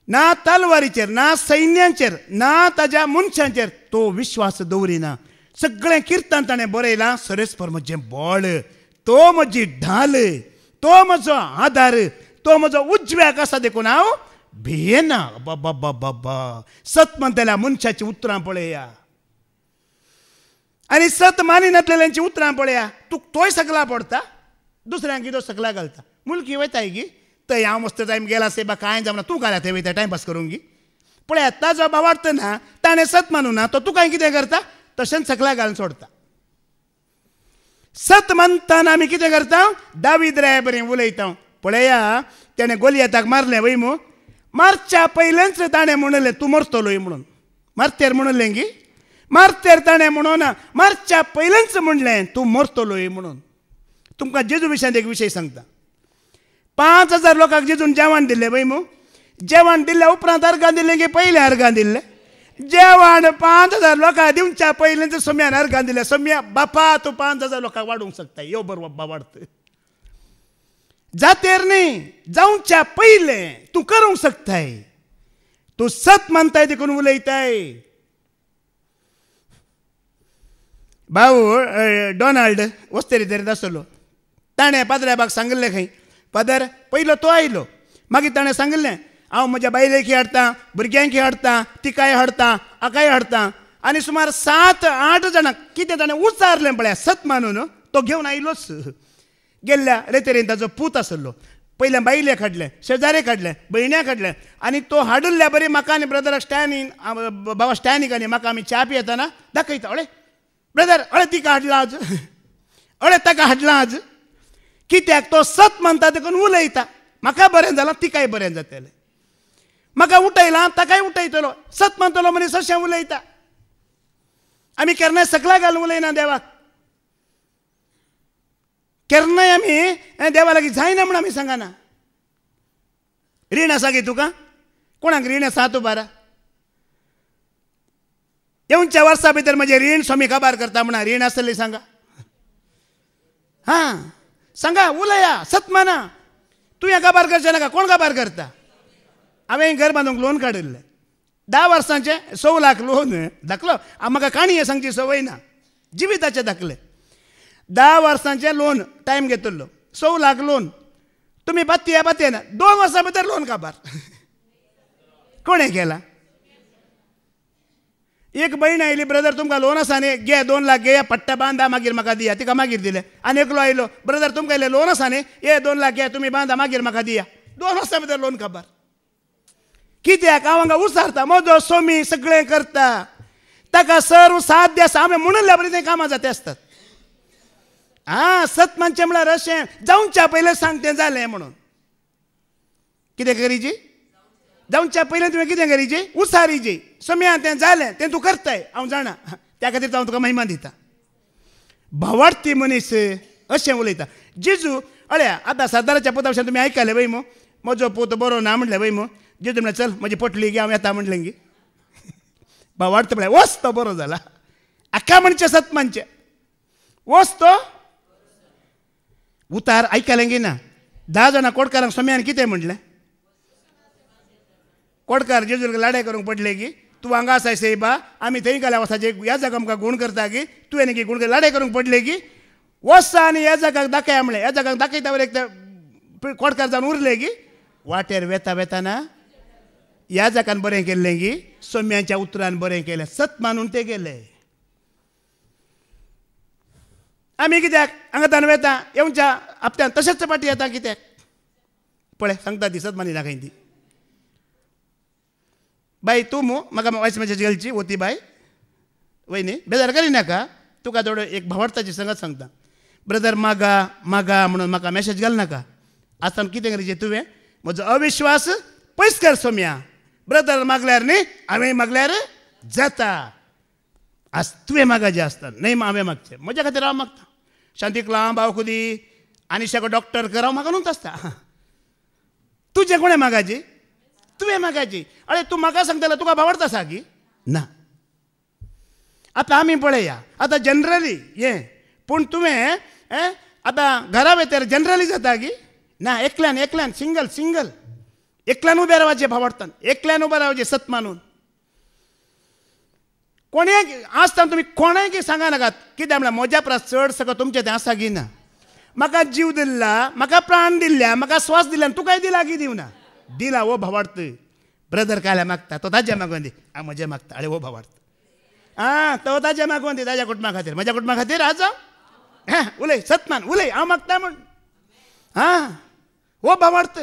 ना तलवारीचेर ना सैन्यांचेर ना ताज्या मनशांचेर तो विश्वास दवरिना सगळें किर्तन ताणें बरयलां सर्वेस्पर म्हजें बळ तो म्हजी ढाल तो म्हजो आदार तो म्हजो उजव्याक आसा देखून हांव भियेना बाबा सत म्हणटल्या मनशाची उतरां पळया आनी सत मानिनासलेल्यांची उतरां पळया तूं तोय सकला पडटा दुसऱ्यांक कितें सकला घालता मुलकी वयताय गी थंय हांव मस्त टायम गेला से बा कांय जावना तूं घाल्या थंय वयता टायमपास करूंक गी पळया ताजो भावार्थ ना ताणें सत मानूं ना तो तूं कांय कितें करता तशेंच सकला घालून सोडता सत मानतना आमी कितें करता दावीद राया बरें उलयता पळया तेणें गोलियाताक मारलें वय मू मारच्या पयलेंच ताणें म्हणलें तूं मरतलोय म्हणून मारतेर म्हणलें गी मारतेर ताणें म्हणून मारच्या पयलेंच म्हणलें तूं मरतलोय म्हणून तुमकां जेजू विशयान एक विशय सांगता 5000 लोकांक जेजून जेवण दिल्लें वय मू जेवण दिल्ल्या उपरांत अर्गां दिल्लें की पयलें अर्गां दिल्लें जेवण 5000 लोकांक दिवच्या पयलेंच सोम्यान अर्गां दिलें सोम्या बापा तूं 5000 लोकांक वाडोवंक शकता यो बरोबर वाडत जातेर न्ही जावच्या पयलें तूं करूंक शकताय तूं सत मानताय देखून उलयताय भाऊ डॉनाल्ड वस्तेरी तरीत आसलो ताणें पाद्र्याबाक सांगलें खंय पादर पयलो तो आयलो मागीर ताणें सांगलें हांव म्हज्या बायलेक हाडटां भुरग्यांक हाडटां तिकाय हाडटां आकाय हाडटां आनी सुमार 7-8 जाणांक कितें ताणें उचारलें पळया सत मानून तो घेवन आयलोच गेल्ल्या रेतेरेन ताजो पूत आसलो पयलें बायलेक हाडलें शेजाऱ्याक हाडलें भयण्याक हाडलें आनी तो हाडुल्ल्या बरी म्हाका आनी ब्रदराक स्टॅनीन बाबा स्टॅनीक आनी म्हाका आमी च्या पियेतना दाखयता अळे ब्रदर अळे तिका हाडला आज अळे ताका हाडला आज कित्याक तो सत मानता देखून उलयता म्हाका बरें जालां तिकाय बरें जातलें म्हाका उठयला ताकाय उठयतलो सत म्हणटलो मनीस अशें उलयता आमी केन्नाय सकला घालून उलयना देवाक केन्नाय आमी देवा लागीं जायना म्हण आमी सांगना रीण आसा गे तुका कोणाक रीण आसा तूं बारा येवच्या वर्सां भितर म्हजें रीण स्वामी काबार करता म्हणा रीण आसतली सांगा हां सांगा उलया सत माना तुवें काबार करचें नाका कोण काबार करता हांवें घर बांदूंक लोन काडिल्लें 10 वर्सांचे 100 लाख लोन दाखलो म्हाका काणी सांगची संवय ना जिविताचें दाखलें 10 वर्सांचे लोन टायम घेतलो 100 लाख लोन तुमी बात्ये ना 2 वर्सां भितर लोन काबार कोणें केला एक बहीण आयली ब्रदर तुमकां लोन आसा न्ही घे 2 लाख घे पट्टा बांदा मागीर म्हाका दिया तिका मागीर दिलें आनी एकलो आयलो ब्रदर तुमकां इल्लें लोन आसा न्ही हे 2 लाख घे तुमी बांदा मागीर म्हाका दिया 2 वर्सां भितर लोन काबार कित्याक हांव हांगा उसारता म्हजो सोमी सगळें करता ताका सर्व साध्य आसा हांवें म्हणल्या बरी तें कामां जाता आसतात हां सत मानचें म्हळ्यार अशें जावच्या पयलें सांग तें जालें म्हणून कितें करीची जावच्या पयलें तुवें कितें करीची उसारीची सोम्या तें जालें तें तूं करताय हांव जाणा त्या खातीर हांव तुका महिमा दिता भावार्थी मनीस अशें उलयता जेजू अळ्या आतां सरदाराच्या पुताविशीं तुमी आयकलें वय मू म्हजो पूत बरो ना म्हणलें वय मू जेजू म्हणलें चल म्हजी पटली गे हांव येता म्हणलें गी भावार्थ म्हळ्यार वच तो बरो जाला आख्या म्हणचे सत मानचे वच तो उतार आयकलें गी ना 10 जाणां कोडकारांक सोम्यान कितें म्हणलें कोडकार जेजूक लाडे करूंक पडले की तूं हांगा आसाय सेबा आमी थंय गेल्या वसाचे ह्या जागा आमकां गुण करता की तुवें की गुण लाडे करूंक पडले की वसा आनी ह्या जागाक दाखया म्हणलें ह्या जागाक दाखयता वर एक कोडकार जावन उरले की वाटेर वेताना ह्या जागान बरें केल्लें की सोम्याच्या उतरान बरें केलें सत मानून ते गेले आमी कित्याक हांगा तान वेता येवच्या हप्त्यान तशेंच पाटी येता कित्याक पळय सांगता ती सत मानिना खंय ती बाई तूं मू म्हाका वायस मॅसेज घालची वती बाय वयनी बेजार करिनाका तुका थोडो एक भावार्थाची संगत सांगता ब्रदर मागा म्हणून म्हाका मॅसेज घाल नाका आतां कितें करीचें तुवें म्हजो अविश्वास पयस कर सोम्या ब्रदर मागल्यार न्ही हांवें मागल्यार जाता आज तुवें मागाचें आसता न्हय हांवें मागचें म्हज्या खातीर हांव मागता शांतीक लाव भाव खुदी आनी शेको डॉक्टर कर हांव म्हाका न्हूच आसता तुजें कोणें मागाची तुवें मागाची अरे तूं म्हाका सांगतलो तुका भावार्थ आसा की ना आतां आमी पळया आतां जनरली हें पूण तुवें आतां घरा भितर जनरली जाता की ना एकल्यान सिंगल एकल्यान उबें रावचें भावार्थान एकल्यान उबें रावचें सत मानून कोणें आसता तुमी कोणाय सांगा नाकात कित्याक म्हळ्यार म्हज्या परस चड सकल तुमचें तें आसा की ना म्हाका जीव दिला म्हाका प्राण दिल्या म्हाका स्वास दिल्या तुकाय दिला की दिवना दिला वो भावार्थ ब्रदर काय मागता तो ताजें मागून दी हांव म्हजें मागता अरे वो भावार्थ तो ताजें मागून दी ताज्या कुटुंबा खातीर म्हज्या कुटुंबा खातीर आज उलय सतमान उलय हांव मागता म्हण हो भावार्थ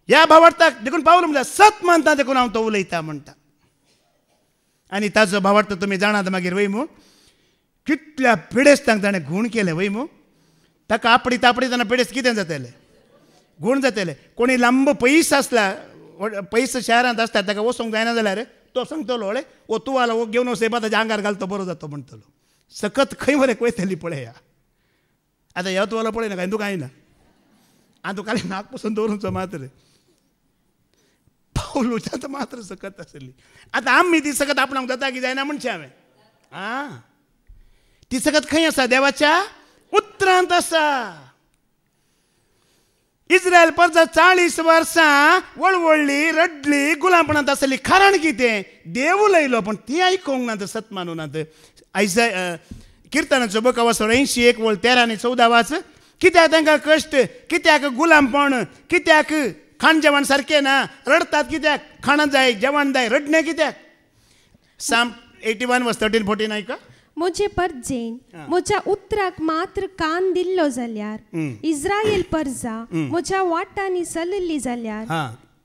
ह्या भावार्थाक देखून पावलो म्हणल्यार सत मानता देखून हांव तो उलयता म्हणटा आनी ताजो भावार्थ तुमी जाणात मागीर वय मू कितल्या पिडेस्तांक ताणें गूण केलें वय मू ताका आपडी तापडीतना पिडेस्त कितें जातलें गूण जातलें कोणी लांब पयस आसला पयस शारांत आसता ताका वचोंक जायना जाल्यार तो सांगतलो हळे ओ तूं आला वो घेवन वचय ताच्या आंगार घालतो बरो जातो म्हणटलो सकत खंय बरें वयतली पळया आतां ह्यो तुवालो पळय नाका तुका आयना आनी तुका खाली नाक पसून दवरूचो मात्र पावलूच्यात मात्र सकत आसली आतां आमी ती सकत आपणाक जाता की जायना म्हणचें हांवें ती सकत खंय आसा देवाच्या उतरांत आसा इस्रायल परजा 40 वर्सां वळवळ्ळी रडली गुलामपणांत आसली कारण कितें देव उलयलो पण ती आयकोंक नात सत मानूनात किर्तनाचो बूक 81:13 आनी 14 वाच कित्याक तांकां कश्ट कित्याक गुलामपण कित्याक खाण जेवण सारकें ना रडतात कित्याक खाणां जाय जेवण जाय रडणें कित्याक साम 81:13-14 आयका म्हजे परजेन म्हज्या उतराक मात्र कान दिल्लो जाल्यार इस्रायल परजा म्हज्या वाटांनी चलली जाल्यार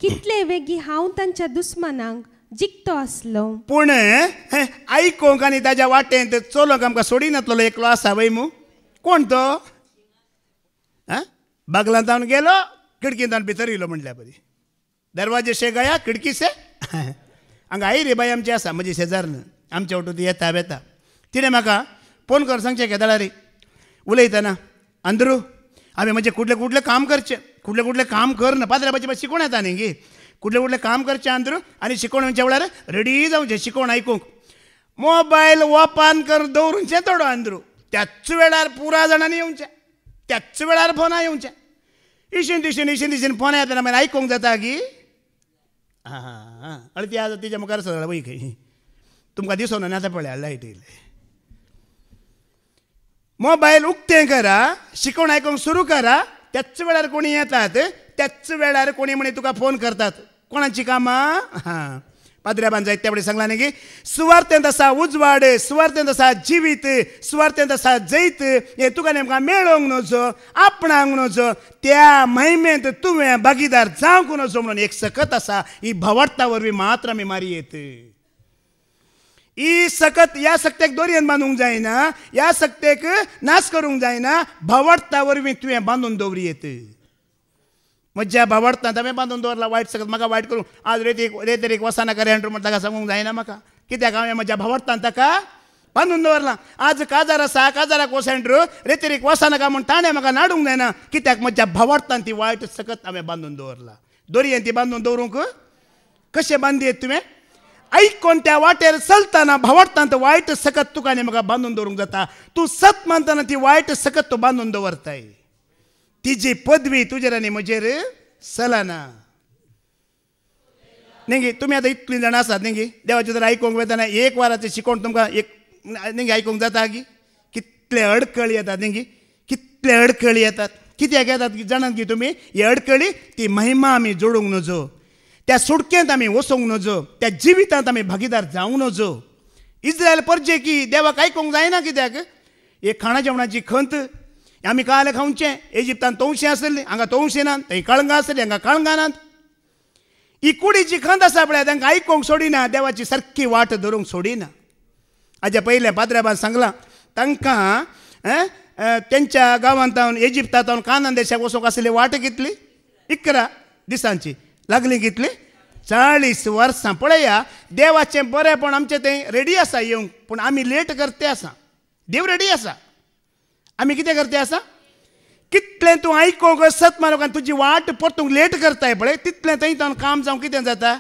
कितले वेगी हांव तांच्या दुस्मनांक जिखतो आसलो पूण आयकोंक आनी ताज्या वाटेंत चलोंक आमकां सोडिनातलो एकलो आसा वय मू कोण तो बागलांत जावन गेलो खिडकींतल्यान भितर येयलो म्हणल्या बरी दरवाजे शे गया खिडकी से हांगा आई रे बाई आमची आसा म्हजी शेजारन आमच्या वाटून ती येता बेता तिणें म्हाका फोन कर सांगचें केदाळा रे उलयतना अंदरू हांवें म्हणजे कुठलें काम करचें कुठलें काम कर ना पाद्रा बाची शिकोण येता न्ही गे कुठलें काम करचें अंदरू आनी शिकोवणच्या वेळार रेडी जावचें शिकोवन आयकूंक मोबायल ओपन कर दवरूनचें थोडो अंदरू त्याच वेळार पुरा जाणांनी येवचें त्याच वेळार फोनां येवचें इशीन दिशीन फोन येतना मागीर आयकूंक जाता की हां अळी ती आज तिच्या मुखार सगळं वय खंय तुमकां दिसोना ना आतां पळया लायट येयले मोबायल उक्तें करा शिकोवन आयकूंक सुरू करा त्याच वेळार कोणी येतात त्याच वेळार कोणी म्हणे तुका फोन करतात कोणाची कामां हां पाद्र्याबान जायत त्या वेळी सांगला न्ही की सुवार्थेंत आसा उजवाड सुवार्थेंत आसा जिवीत सुवार्थेंत आसा जैत हे तुका नेमका मेळोंक नजो आपणांक नजो त्या महिमेंत तुवें भागीदार जावंक नजो म्हणून एक सकत आसा ही भवडता वरवीं मात्र आमी मारयेत ही सकत ह्या सक्तेक दोरयेन बांदूंक जायना ह्या सक्तेक नाश करूंक जायना भवडता वरवीं तुवें बांदून दवरयेत म्हज्या भावार्थांत हांवें बांदून दवरला वायट सकत म्हाका वायट करूंक आज रेतेरीक वचना करे म्हण ताका सांगूंक जायना म्हाका कित्याक हांवें म्हज्या भावार्थांत ताका बांदून दवरला आज काजार आसा काजाराक वसंड्रू रेतेरीक वचनाका म्हूण ताणें म्हाका नाडूंक जायना कित्याक म्हज्या भावार्थांत ती वायट सकत हांवें बांदून दवरला दोरयेन ती बांदून दवरूंक कशें बांदयेत तुवें ऐकून त्या वाटेर चलतना भावार्थांत वायट सकत तुका आनी म्हाका बांदून दवरूंक जाता तूं सत मानतना ती वायट सकत तूं बांदून दवरताय तिजी पदवी तुजेर आनी म्हजेर चलना न्ही तुमी आतां इतलीं जाणां आसात न्ही देवाचें जर आयकूंक वयतना एक वराचें शिकोवन तुमकां एक न्ही आयकूंक जाता की कितले अडखळी येतात न्ही कितले अडखळी येतात कित्याक येतात जाणात की तुमी ही अडखळी ती महिमा आमी जोडूंक नजो त्या सुडकेंत आमी वचूंक नजो त्या जिवितांत आमी भागीदार जावंक नजो इस्रायल परजे की देवाक आयकूंक जायना कित्याक एक खाणा जेवणाची खंत आमी काल खावचें इजिप्तान तवशीं आसलीं हांगा तवशीं नात थंय कळंगां आसलीं हांगा कळंगां नात ही कुडीची खंत आसा पळय तांकां आयकूंक सोडिना देवाची सारकी वाट धरूंक सोडिना हाज्या पयलें पाद्र्याबान सांगलां तांकां तेंच्या गांवांत इजिप्तांत कानान देशाक वचूंक आसली वाट कितली 11 दिसांची लागली कितली 40 वर्सां पळया देवाचें बरेंपण आमचें थंय रेडी आसा येवंक पूण आमी लेट करते आसा देव रेडी आसा आमी कितें करते आसा कितलें तूं आयकूंक सत मारूंक आनी तुजी वाट परतूंक लेट करताय पळय तितलें थंय तावन काम जावं कितें जाता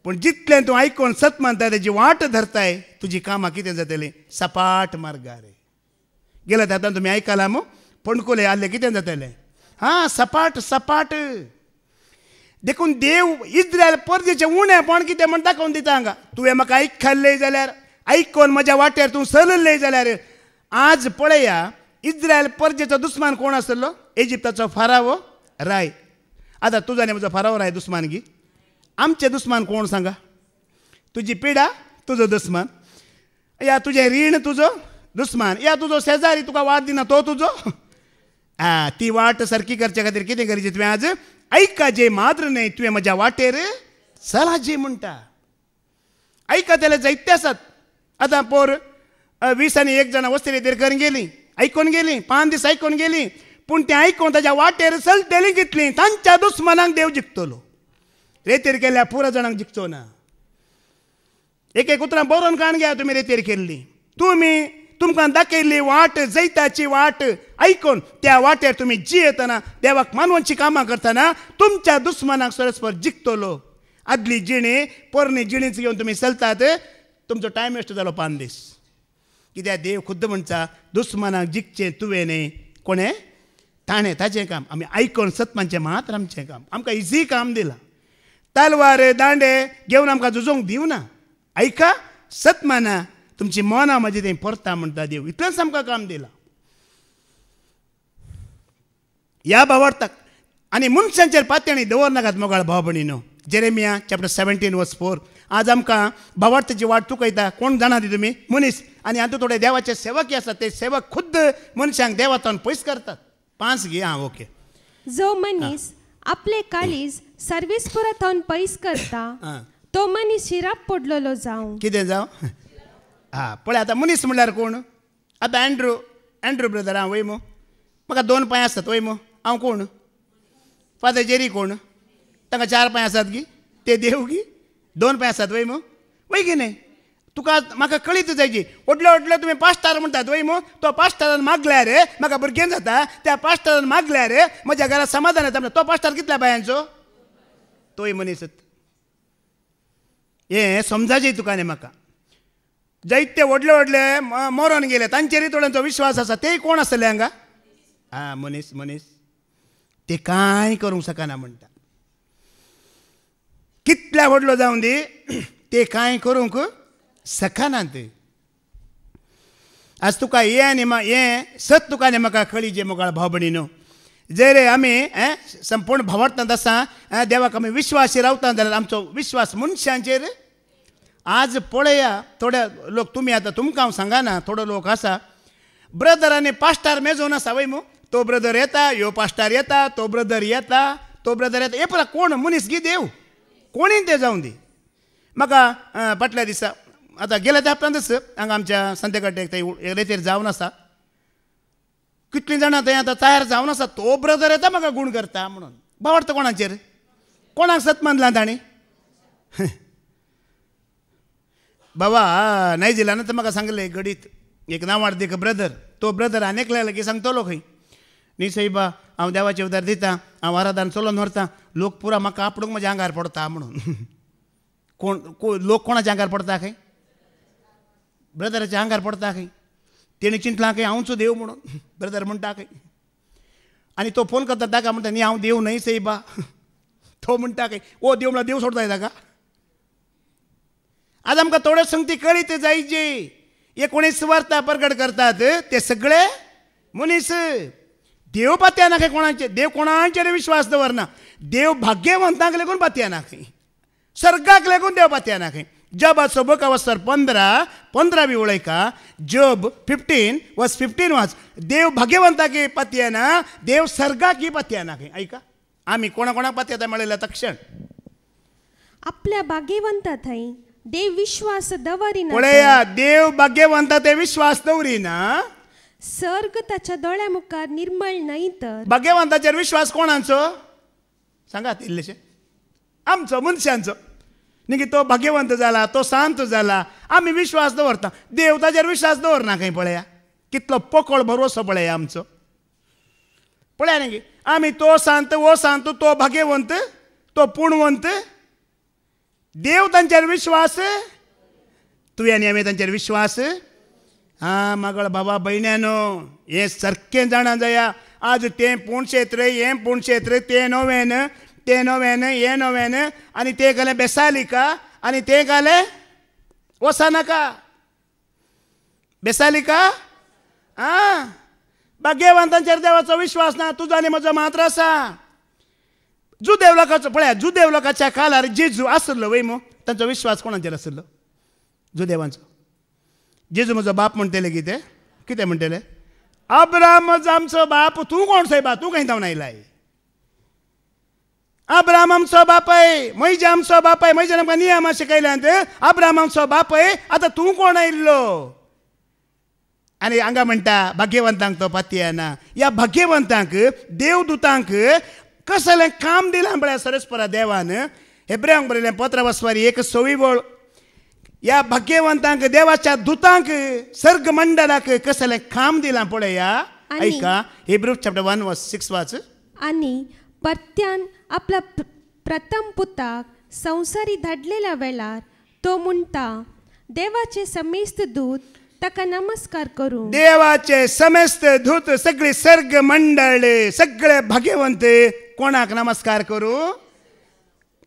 पूण जितलें तूं आयकून सत मानताय तेजी वाट धरताय तुजी कामां कितें जातलीं सपाट मार्गार गेल्या आतां तुमी आयकलां मू पणकुले आसले कितें जातलें हां सपाट सपाट देखून देव इस्रायल परदेचें उणेंपण कितें म्हण दाखोवन दिता हांगा तुवें म्हाका आयकल्लें जाल्यार आयकून म्हज्या वाटेर तूं चलल्लें जाल्यार आज पळया इस्रायल परजेचो दुस्मान कोण आसलो इजिप्ताचो फाराव राय आतां तुजो आनी म्हजो फाराव राय दुस्मान गी आमचें दुस्मान कोण सांगा तुजी पिडा तुजो दुस्मान या तुजें रीण तुजो दुस्मान या तुजो शेजारी तुका वाट दिना तो तुजो ती वाट सारकी करचे खातीर कितें करचें तुवें आज ऐका जे माद्र न्हय तुवें म्हज्या वाटेर चला जे म्हणटा ऐका तेले जायते आसात आतां पोर 20 आनी 1 जाणां वस्ती रेतेर करून गेलीं आयकून गेलीं 5 दीस आयकून गेलीं पूण तें आयकून ताच्या वाटेर चलतलीं कितलीं तांच्या दुस्मानांक देव जिखतलो रेतेर केल्या पुरा जाणांक जिखचो ना एक उतरां बरोवन काण घेया तुमी रेतेर केल्ली तुमकां दाखयल्ली वाट जैताची वाट आयकून त्या वाटेर तुमी जियेतना देवाक मानवांची कामां करतना तुमच्या दुस्मानाक सरस्पर जिखतलो आदली जिणी पोरणी जिणीच घेवन तुमी चलतात तुमचो टायम वेस्ट जालो 5 दीस कित्याक देव खुद्द म्हणटा दुस्मानाक जिखचें तुवें न्हय कोणें ताणें ताचें काम आमी आयकून सतमानचें मात्र आमचें काम आमकां इजी काम दिलां तलवार दांडे घेवन आमकां झुजोवंक दिवना ऐका सतमाना तुमची मनां म्हजी थंय परता म्हणटा देव इतलेंच आमकां काम दिलां ह्या भावार्थाक आनी मनशांचेर पातयणी दवरनाकात मोगाळ भाव भयणीनो जेरेमिया चॅप्टर 17 वर्स 4 आज आमकां भावार्थाची वाट चुकयता कोण जाणा ती तुमी मनीस आनी हातूंत थोडे देवाचे सेवक आसात ते सेवक खुद्द मनशांक देवातावन पयस करतात 5 घे हां ओके जो मनीस आपले काळीज सर्विसपुरातावन पयस करता तो मनीस शिराप पडलेलो जावं कितें जावं हां पळय आतां मनीस म्हणल्यार कोण आतां एंड्रू ब्रदर हांव वय मो म्हाका 2 पांय आसतात वय मो हांव कोण फादर जेरी कोण तांकां 4 पांय आसात गी ते देव गी 2 पांय आसात वय मग वय की नाही तुका म्हाका कळीत जायची व्हडलो व्हडलो तुमी पास्टार म्हणटात वय मग तो पास्टारान मागल्यार म्हाका भुरगें जाता त्या पास्टारान मागल्यार म्हज्या घरात समाधान येता तो पास्टार कितल्या बायांचो तोय मनीस हें समजाचें तुका न्ही म्हाका जायते व्हडले व्हडले मरोन गेले तांचेरय थोड्यांचो विश्वास आसा तेय कोण आसले हांगा मनीस मनीस ते कांय करूंक शकना म्हणटा कितल्या व्हडलो जावन दी ते कांय करूंक शकनात आज तुका हें आनी हें सत तुका आनी म्हाका कळी जे मोगाळ भाव भयणीनो जर आमी संपूर्ण भावार्थांत आसा देवाक आमी विश्वासी रावता जाल्यार आमचो विश्वास मनशांचेर आज पळया थोडे लोक तुमी आतां तुमकां हांव सांगना थोडो लोक आसा ब्रदर आनी पास्टार मेजून आसा वय मू तो ब्रदर येता ह्यो पास्टार येता तो ब्रदर येता हे पळय कोण मनीस गी देव कोणीय ते जावन दी म्हाका फाटल्या दिसा आतां गेल्या त्या हप्त्यांतच हांगा आमच्या संतेकट्ट्याक थंय रेतीर जावन आसा कितलीं जाणां थंय आतां तयार जावन आसा तो ब्रदर येता म्हाका गूण करता म्हणून भावार्थ कोणाचेर कोणाक सत मानलां ताणी बाबा नाही दिला ना तर म्हाका सांगलें घडीत एक नांवार देख ब्रदर तो ब्रदर आनीक लागला की सांगतलो खंय न्ही साईबा हांव देवाचें उदार दिता हांव आराधन चलोवन व्हरतां लोक पुरा म्हाका आपणूक म्हज्या आंगार पडटा म्हणून कोण लोक कोणाच्या आंगार पडता खंय ब्रदराच्या आंगार पडता खंय तेणी चिंतलां खंय हांवचो देव म्हणून ब्रदर म्हणटा खंय आनी तो फोन करता ताका म्हणटा न्ही हांव देव न्हय साईबा तो म्हणटा खंय ओ देव म्हणल्यार देव सोडता ताका आज आमकां थोड्यो संगती कळीत जायचे 19 वार्ता प्रगट करतात ते सगळे मनीस देव पातया ना खंय कोणाचे देव कोणाचेर विश्वास दवरना देव भाग्यवंतांक लेगून पातया ना खंय सर्गाक लेगून देव पातया ना खंय जबाचो बूक अवसर 15 उलयका जॉब 15 वर्स 15 वाच देव भाग्यवंताक पातया ना देव सर्गाक पातया ना खंय ऐका आमी कोणाक पातयता म्हळ्यार तक्षण आपल्या भाग्यवंता थंय देव विश्वास दवरिना पळया देव भाग्यवंता ते विश्वास दवरिना सर्ग ताच्या दोळ्या मुखार निर्मळ न्हय तर भाग्यवंताचेर विश्वास कोणाचो सांगात इल्लेशे आमचो मनशांचो न्ही तो भाग्यवंत जाला तो शांत जाला आमी विश्वास दवरता देव ताचेर विश्वास दवरना खंय पळया कितलो पोकळ भरवसो पळया आमचो पळया न्ही आमी तो शांत वो शांत तो भाग्यवंत तो पुणवंत देव तांचेर विश्वास तुवें आनी आमी तांचेर विश्वास मागळ बाबा भयण्यानो हें सारकें जाणा जाया आज तें पुणशेत रे हें पुणशेत रे तें नोवेन हें नोवेन आनी तें घालें बेसालिका आनी तें घालें वसानाका बेसालिका भाग्यवंतांचेर देवाचो विश्वास ना तुजो आनी म्हजो मात्र आसा जुदेव लोकांचो पळया जुदेव लोकांच्या काळार जेजू आसलो वय मो तांचो विश्वास कोणाचेर आसलो जुदेवांचो जेजू म्हजो बाप म्हणटले कितें म्हणटले अब्राहम म्हजो आमचो बाप तूं कोण सायबा तूं खंय जावन आयलाय अब्राहम आमचो बापाय मैजा आमचो बापाय मैजान आमकां नियमा शिकयल्यात अब्राहम आमचो बापाय आतां तूं कोण आयिल्लो आनी हांगा म्हणटा भाग्यवंतांक तो पातयना ह्या भाग्यवंतांक देवदूतांक कसलें काम दिलां पळय सरस्परा देवान हेब्रेयांक बरयलें 15:1 ह्या भाग्यवंतांक देवाच्या दुतांक सर्ग मंडलाक कसलें काम दिलां पळया ऐका हिब्रूज चॅप्टर 1:6 वाच आनी परत्यान आपल्या प्रथम पुताक संवसारी धाडलेल्या वेळार तो म्हणटा देवाचे समेस्त दूत ताका नमस्कार करूं देवाचे समेस्त दूत सगळे सर्ग मंडळ सगळे भाग्यवंत कोणाक नमस्कार करूं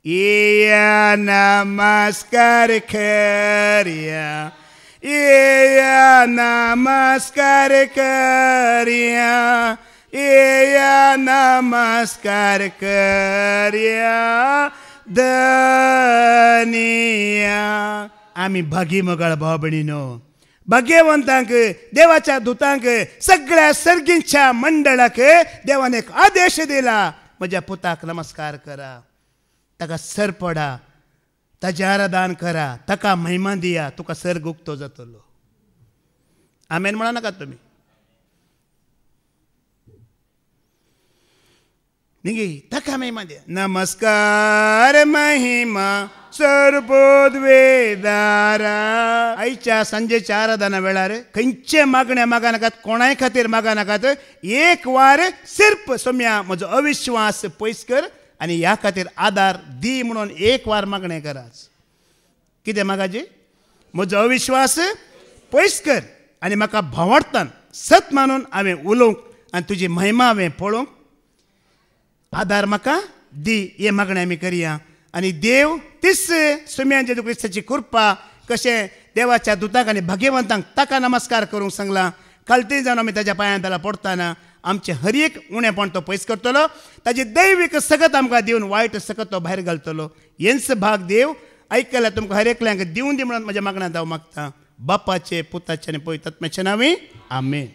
या नमस्कार करया या नमस्कार करया या नमस्कार करया धनिया आमी भागी मोगाळ भाव भयणीनो भाग्यवंतांक देवाच्या दुतांक सगळ्या सर्गींच्या मंडळाक देवान एक आदेश दिला म्हज्या पुताक नमस्कार करा ताका सर पडा ताचें आराधन करा ताका महिमा दिया तुका सर्ग उक्तो जातलो आमेन म्हणा नाकात तुमी निगे ताका महिमा द्या. नमस्कार महिमा सर्पोद्वेदारा. आईच्या सांजेच्या आराधना वेळार खंयचे मागण्या मागा नाकात, कोणाय खातीर मागा नाकात. एक वार सिर्फ सोम्या म्हजो अविश्वास पयस कर आनी ह्या खातीर आदार दी म्हणून एक वार मागणें कराच. कितें मागाजी? म्हजो अविश्वास पयस कर आनी म्हाका भावार्थान सत मानून हांवें उलोवंक आनी तुजी महिमा हांवें पळोवंक. आदार म्हाका दी, हे मागणें आमी करया. आनी देव तीच सोम्या जेजू क्रिस्ताची कृपा कशें देवाच्या दुताक आनी भाग्यवंतांक ताका नमस्कार करूंक सांगला. खालती जावन आमी ताच्या पांयां त्याला पडटाना आमचे हर एक उणेपण तो पयस करतलो. ताजी दैवीक सगत आमकां दिवन वायट सकत तो भायर घालतलो. हेंच भाग देव आयकल्या तुमकां हर एकल्यांक दिवन दी म्हणून म्हज्या मागण्यांत हांव मागता. बापाचे, पुताचे आनी पवित्र आत्म्याचे नांवे आमेन.